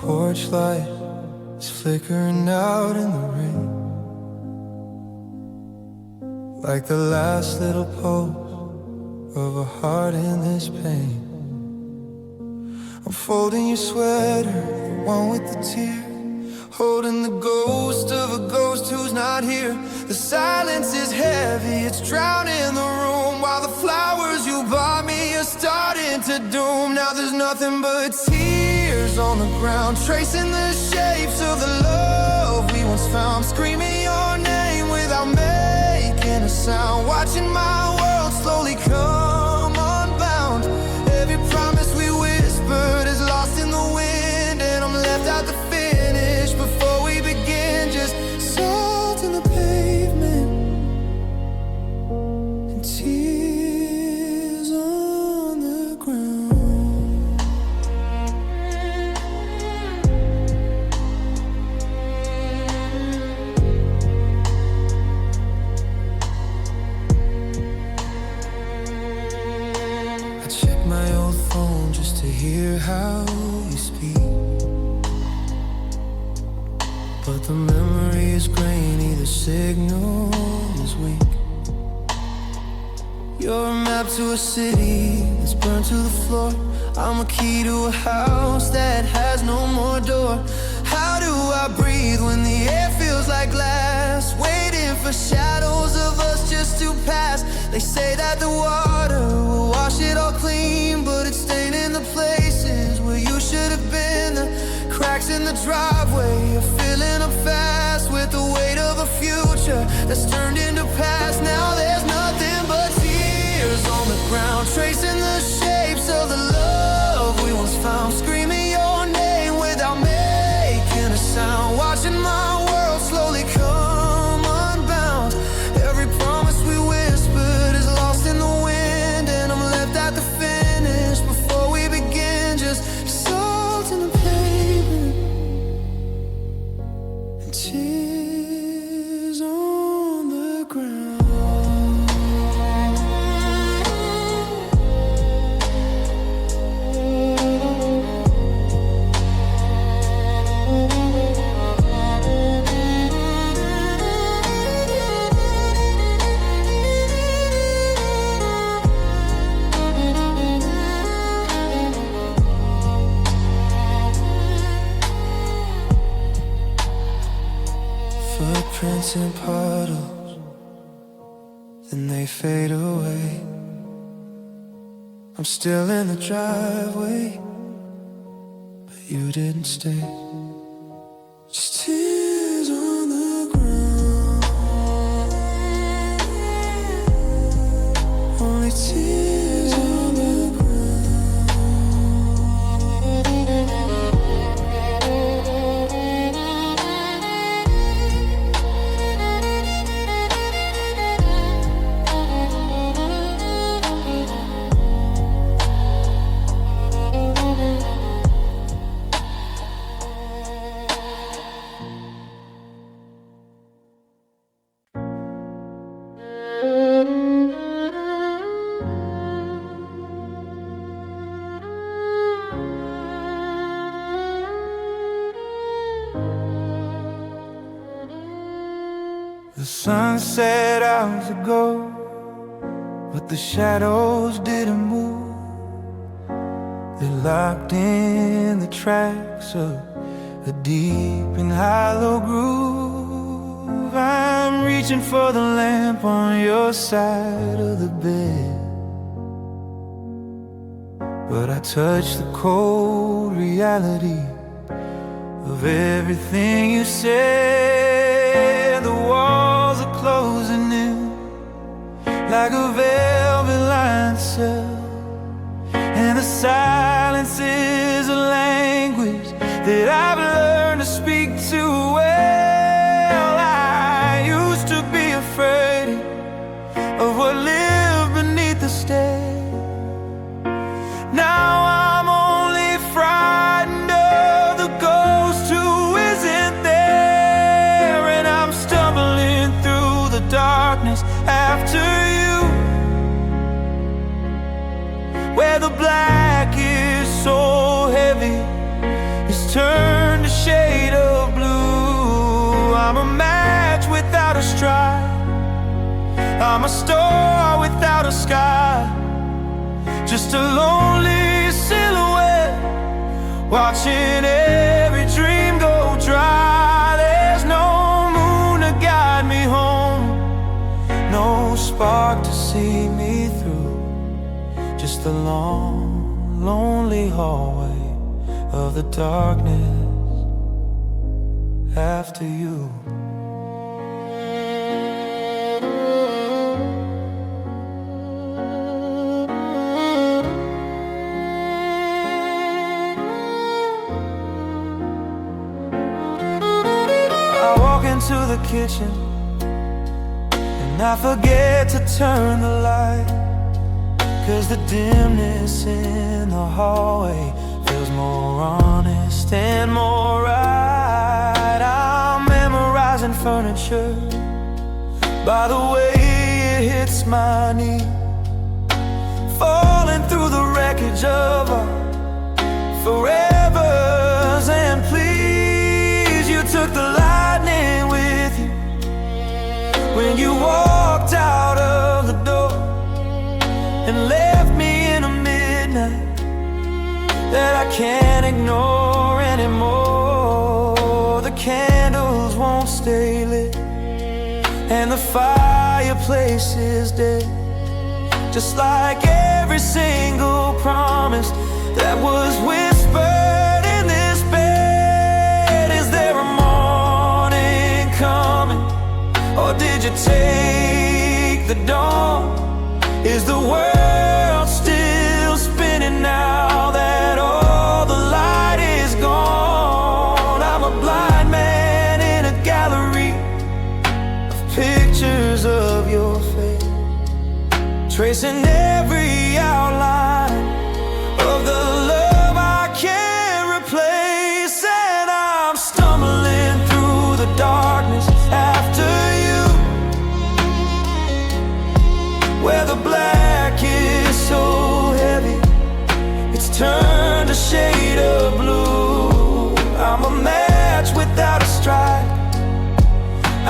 Porch light is flickering out in the rain, like the last little pulse of a heart in this pain. I'm folding your sweater, the one with the tear, holding the ghost of a ghost who's not here. The silence is heavy, it's drowning the room, while the flowers you bought me are starting to doom. Now there's nothing but tears on the ground, tracing the shapes of the love we once found. Screaming your name without making a sound, watching my world slowly come unbound. Every promise we whispered is lost in the wind, and I'm left at the finish before we begin. Just salt in the pavement and tears on the ground. I check my old phone just to hear how you speak, but the memory is grainy, the signal is weak. You're a map to a city that's burned to the floor. I'm a key to a house that has no more door. How do I breathe when the air feels like glass, waiting for shadows of us just to pass? They say that the water will wash it all clean, but it's staining the places where you should have been. The cracks in the driveway are filling up fast with the weight of a future that's turned into past. Now there's nothing but tears on the ground, tracing the shapes of the love we once found. Screaming your name without making a sound, watching my world slowly come unbound. Every promise we whispered is lost in the wind, and I'm left at the finish before we begin. Just salt in the pavement and tears on the ground. Footprints in puddles, then they fade away. I'm still in the driveway, but you didn't stay. Just tears on the ground, only tears on the The sun set hours ago, but the shadows didn't move. They're locked in the tracks of a deep and hollow groove. I'm reaching for the lamp on your side of the bed, but I touch the cold reality of everything you said. The walls are closing in like a velvet lined cell, and the silence is a language that I've learned to speak too well. I used to be afraid of what lived beneath the stairs. Now I'm only frightened of the ghost who isn't there, and I'm stumbling through the darkness after you, where the black is so heavy it's turned a shade of blue. I'm a match without a strike, I'm a star without a sky, just a lonely silhouette watching every dream go dry. There's no moon to guide me home, no spark to see me through, just the long, lonely hallway of the darkness after you. I walk into the kitchen and I forget to turn the light, 'cause the dimness in the hallway feels more honest and more right. I'm memorizing furniture by the way it hits my knee, falling through the wreckage of our forevers and please. You took the lightning with you when you walked out of the door and left me in a midnight that I can't ignore anymore. The candles won't stay lit and the fireplace is dead, just like every single promise that was whispered in this bed. Is there a morning coming, or did you take the dawn? Is the world still spinning now that all the light is gone? I'm a blind man in a gallery of pictures of your face, tracing every outline of the love I can't replace. And I'm stumbling through the darkness after you, where the black is so heavy it's turned a shade of blue. I'm a match without a strike,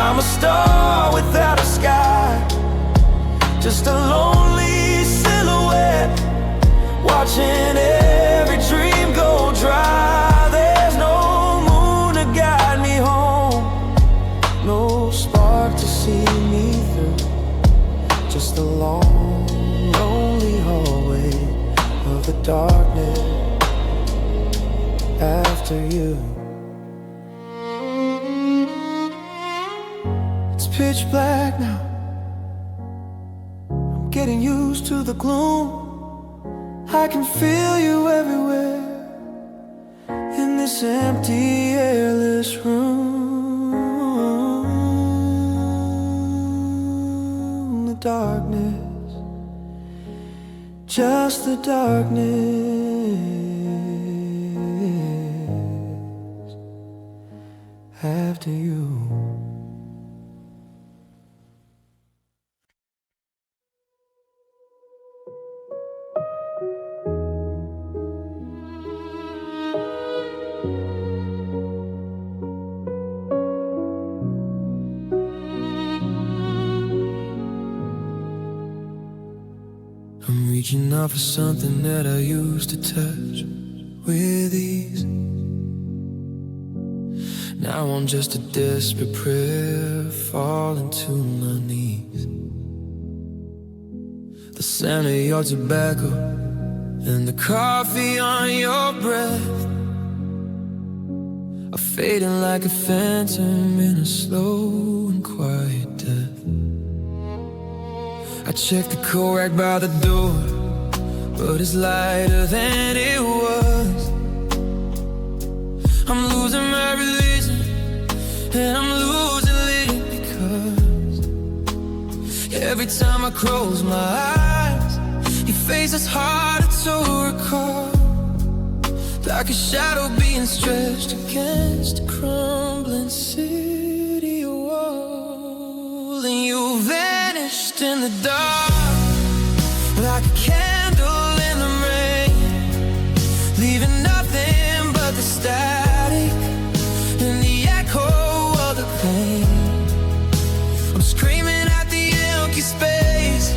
I'm a star without a sky, just a lonely silhouette watching every dream go dry. There's no moon to guide me home, no spark to see me through, just the long, lonely hallway of the darkness after you. It's pitch black now, I'm getting used to the gloom. I can feel you everywhere in this empty, airless room. The darkness, just the darkness after you. I'm reaching out for something that I used to touch with ease. Now I'm just a desperate prayer falling to my knees. The scent of your tobacco and the coffee on your breath are fading like a phantom in a slow and quiet death. I checked the coat right by the door, but it's lighter than it was. I'm losing my religion, and I'm losing it because every time I close my eyes, your face is harder to recall, like a shadow being stretched against a crumbling city wall. And you vanished in the dark, like a candle in the rain, leaving nothing but the static and the echo of the pain. I'm screaming at the empty space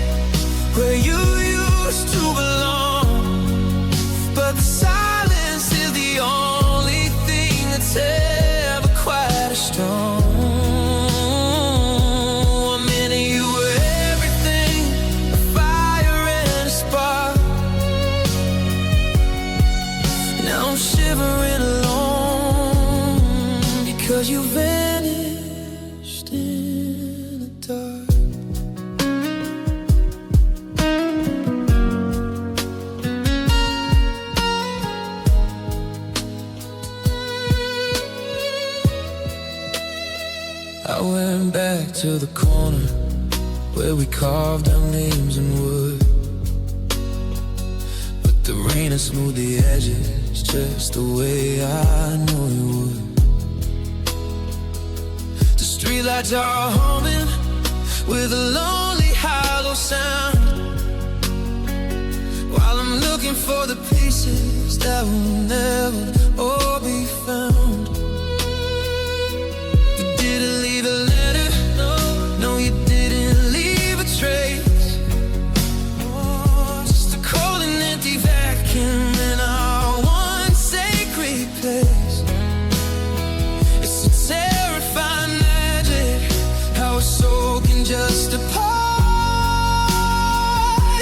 where you used to belong, but the silence is the only thing that's ever quite as strong. A minute you were everything, a fire and a spark. Now I'm shivering alone because you vanished in the dark. I went back to the corner where we carved our names in wood, but the rain has smoothed the edges just the way I know it would. The streetlights are humming with a lonely hollow sound, while I'm looking for the pieces that will never all be found. Didn't leave a letter, no, you didn't leave a trace. Just a cold and empty vacuum in our one sacred place. It's a terrifying magic, how a soul can just depart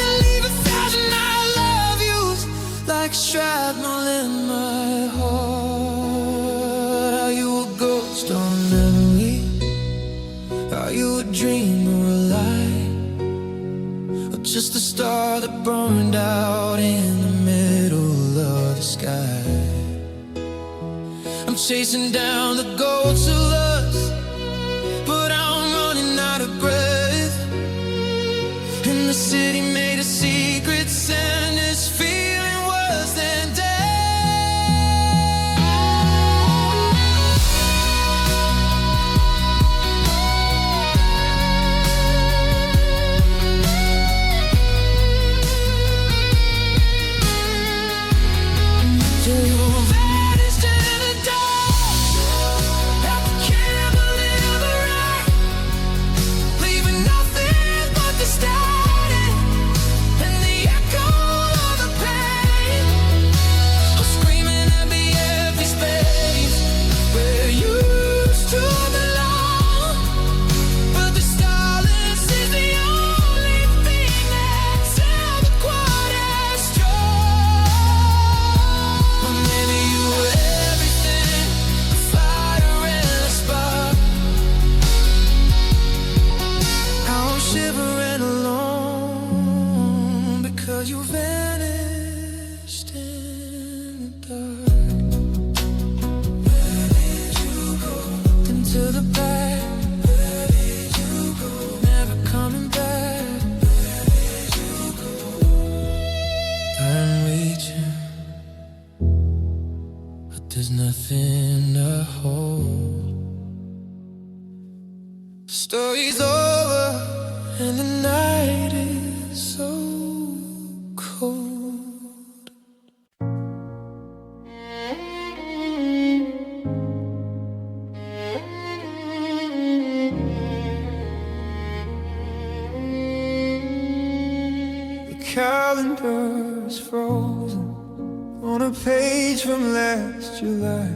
and leave 1,000 I love yous like shrapnel in my heart. Are you a ghost on memory? Are you a dream or a lie? Or just a star that burned out in the middle of the sky? I'm chasing down the gold to lust, but I'm running out of breath. And the city made of secrets, and it's feeling worse than death. You vanished in the dark. Where did you go? Into the back. Where did you go? Never coming back. Where did you go? I'm reaching, but there's nothing to hold. The story's over and the night is so cold. The calendar's frozen on a page from last July,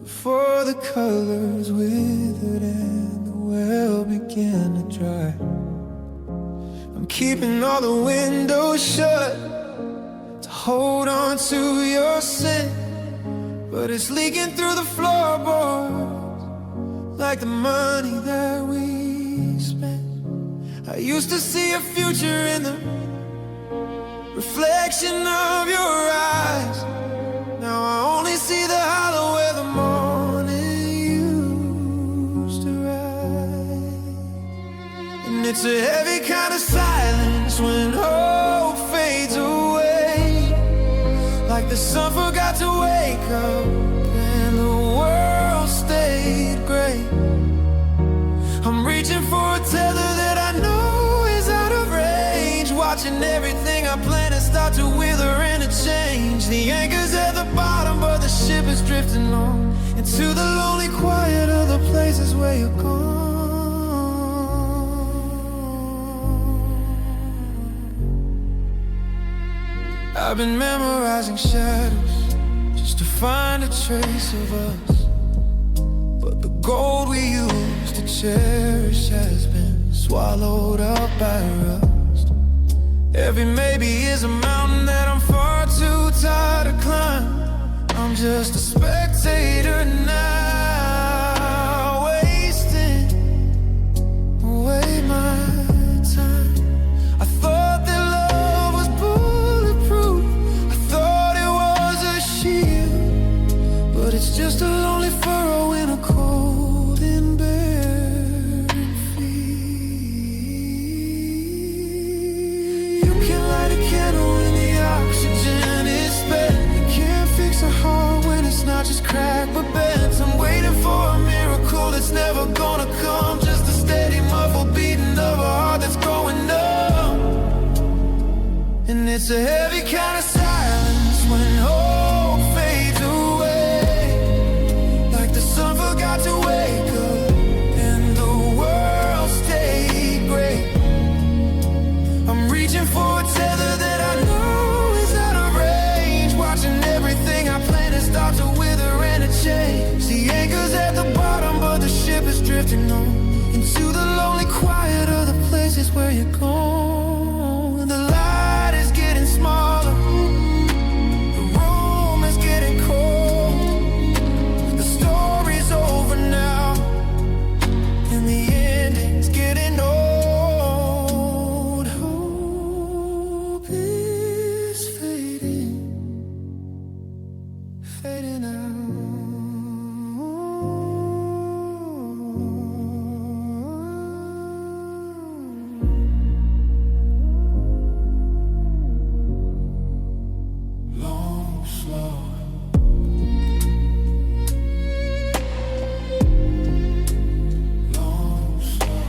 before the colors withered and the well began to dry. I'm keeping all the windows shut hold on to your sin, but it's leaking through the floorboards like the money that we spent. I used to see a future in the reflection of your eyes. Now I only see the hollow where the morning used to rise. And it's a heavy kind of silence when hope fades away, like the sun forgot to wake up and the world stayed gray. I'm reaching for a tether that I know is out of range, watching everything I plan to start to wither and to change. The anchor's at the bottom, but the ship is drifting on into the lonely quiet of the places where you're gone. I've been memorizing shadows just to find a trace of us, but the gold we used to cherish has been swallowed up by rust. Every maybe is a mountain that I'm far too tired to climb. I'm just a spectator now, wasting away my time. I thought that love was bulletproof, I thought it was a shield, but it's just a lonely furrow in a cold and barren field. You can light a candle when the oxygen is spent. You can't fix a heart when it's not just cracked but bent. I'm waiting for a miracle that's never gonna come, just a steady muffled beating of a heart that's going numb. And it's a heavy kind of silence when hope fades away, like the sun forgot to wake up and the world stayed gray. I'm reaching for a tether that I know is out of range, watching everything I plan to start to wither and to change. The anchor's at the bottom, but the ship is drifting on into the lonely quiet of the places where you're gone. The light is getting smaller, the room is getting cold, the story's over now, and the ending's getting old. Hope is fading, fading out. Long, slow. Long, slow.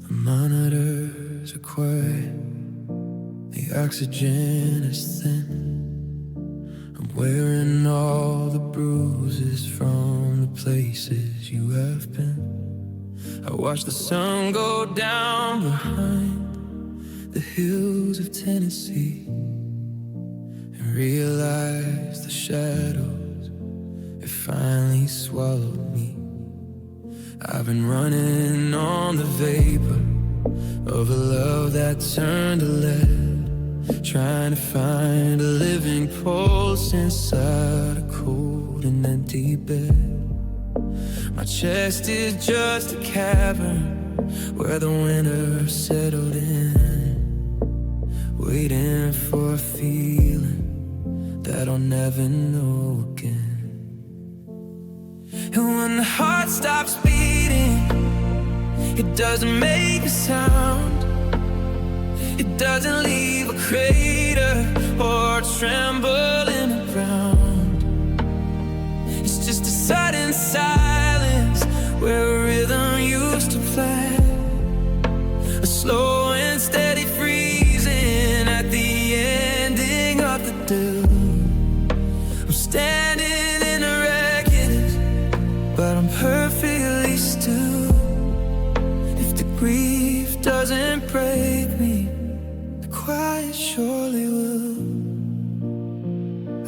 The monitors are quiet, the oxygen is thin. I'm wearing all the bruises from the places you have been. I watch the sun go down behind the hills of Tennessee and realize the shadows, it finally swallowed me. I've been running on the vapor of a love that turned to lead, trying to find a living pulse inside a cold and empty bed. My chest is just a cavern where the winter settled in, waiting for a feeling that I'll never know again. And when the heart stops beating, it doesn't make a sound. It doesn't leave a crater or tremble in the ground. It's just a sudden grief doesn't break me, the quiet surely will.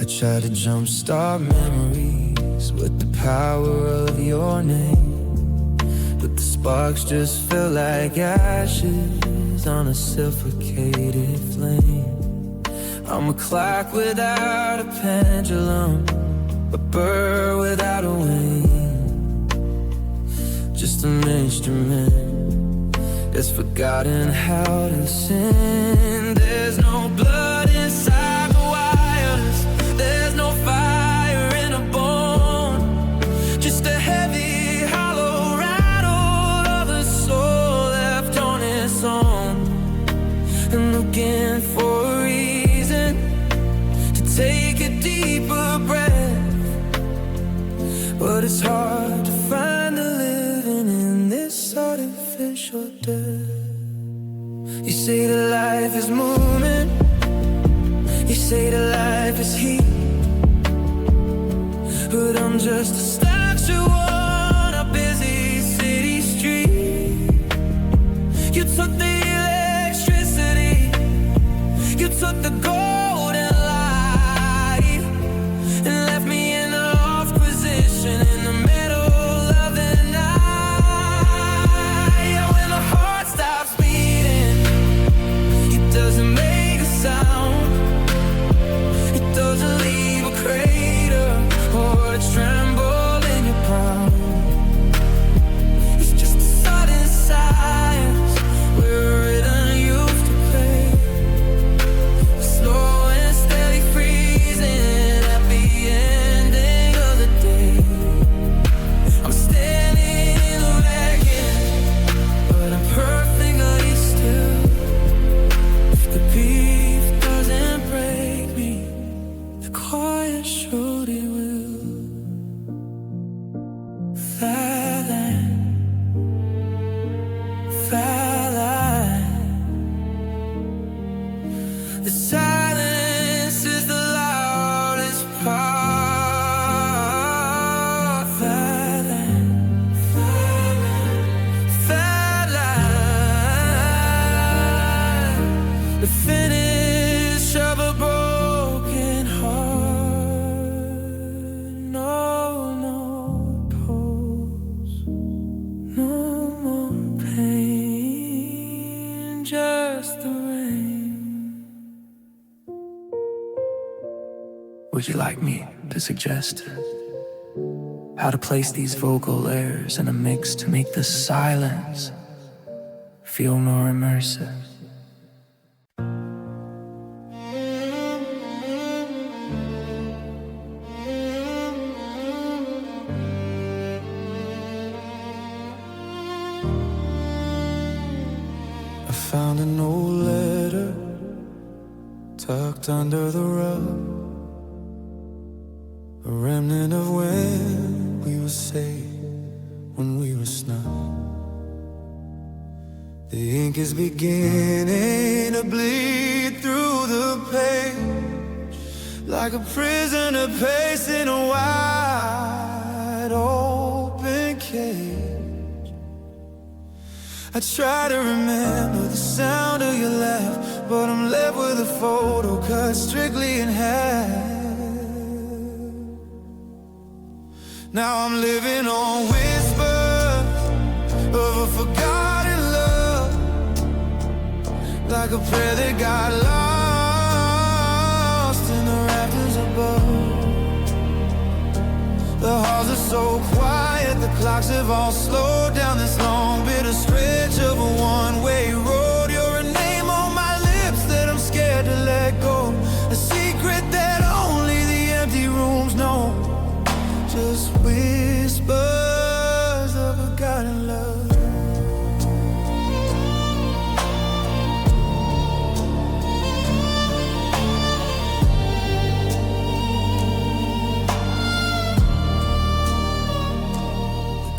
I try to jumpstart memories with the power of your name, but the sparks just feel like ashes on a suffocated flame. I'm a clock without a pendulum, a bird without a wing, just an instrument that's forgotten how to sing. There's no blood inside the wires, there's no fire in a bone, just a heavy hollow rattle of a soul left on its own. And looking for a reason to take a deeper breath, but it's hard to find the living in this artificial death. You say that life is movement, you say that life is heat, but I'm just a statue on a busy city street. You took the electricity, you took the golden light, and left me in the off position in the middle of the night. Yeah, when the heart stops beating, it doesn't make a sound, it doesn't leave a crater or a tremble in your palm. It's just a sudden silence where a rhythm used to play, slow and steady freezing at the ending of the day. I'm standing in the wreckage, but I'm perfectly still. If the beef doesn't break me, the quiet surely will. Flatline, flatline. The silence is the loudest part. Flatline, flatline. The finish of a broken heart. No more pose, no more pain, just the rain. Would you like me to suggest how to place these vocal layers in a mix to make the silence feel more immersive? I found an old letter tucked under the rug, a remnant of when we were safe, when we were snug. The ink is beginning to bleed through the page, like a prisoner pacing a wide open cage. I try to remember the sound of your laugh, but I'm left with a photo cut strictly in half. Now I'm living on whispers of a forgotten love, like a prayer that got lost in the rafters above. The halls are so quiet, the clocks have all slowed down. This long bitter stretch of a one-way road. You're a name on my lips that I'm scared to let go, a secret that only the empty rooms know. Just whispers of forgotten love.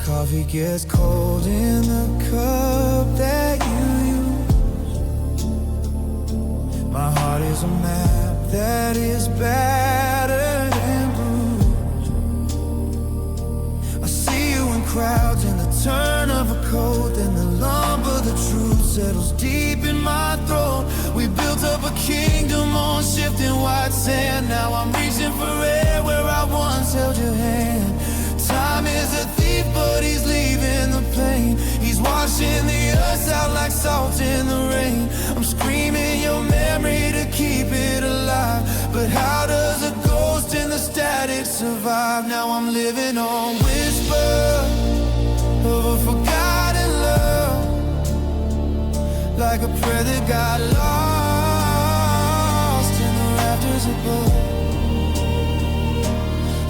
Coffee gets cold in the cup that you use. My heart is a map that is battered and bruised. I see you in crowds in the turn of a coat, and the lump of the settles deep in my throat. We built up a kingdom on shifting white sand. Now I'm reaching for air where I once held your hand. Time is a thief, but he's leaving the plane. He's washing the earth out like salt in the rain. I'm screaming your memory to keep it alive, but how does a ghost in the static survive? Now I'm living on whispers of a forgotten love, like a prayer that got lost in the rafters above.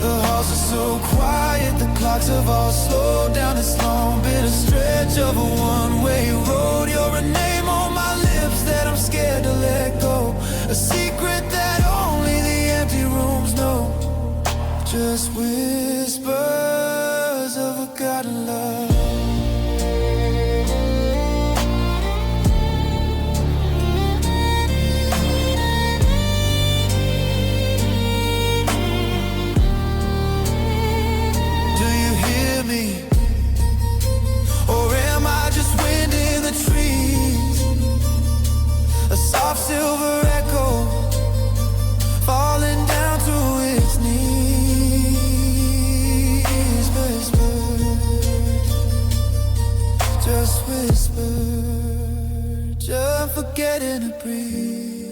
The halls are so quiet, the clocks have all slowed down. It's long been a stretch of a one-way road. You're a name on my lips that I'm scared to let go, a secret that only the empty rooms know. Just whispers of forgotten love. Soft silver echo falling down to its knees. Whisper, just whisper, just forgetting to breathe.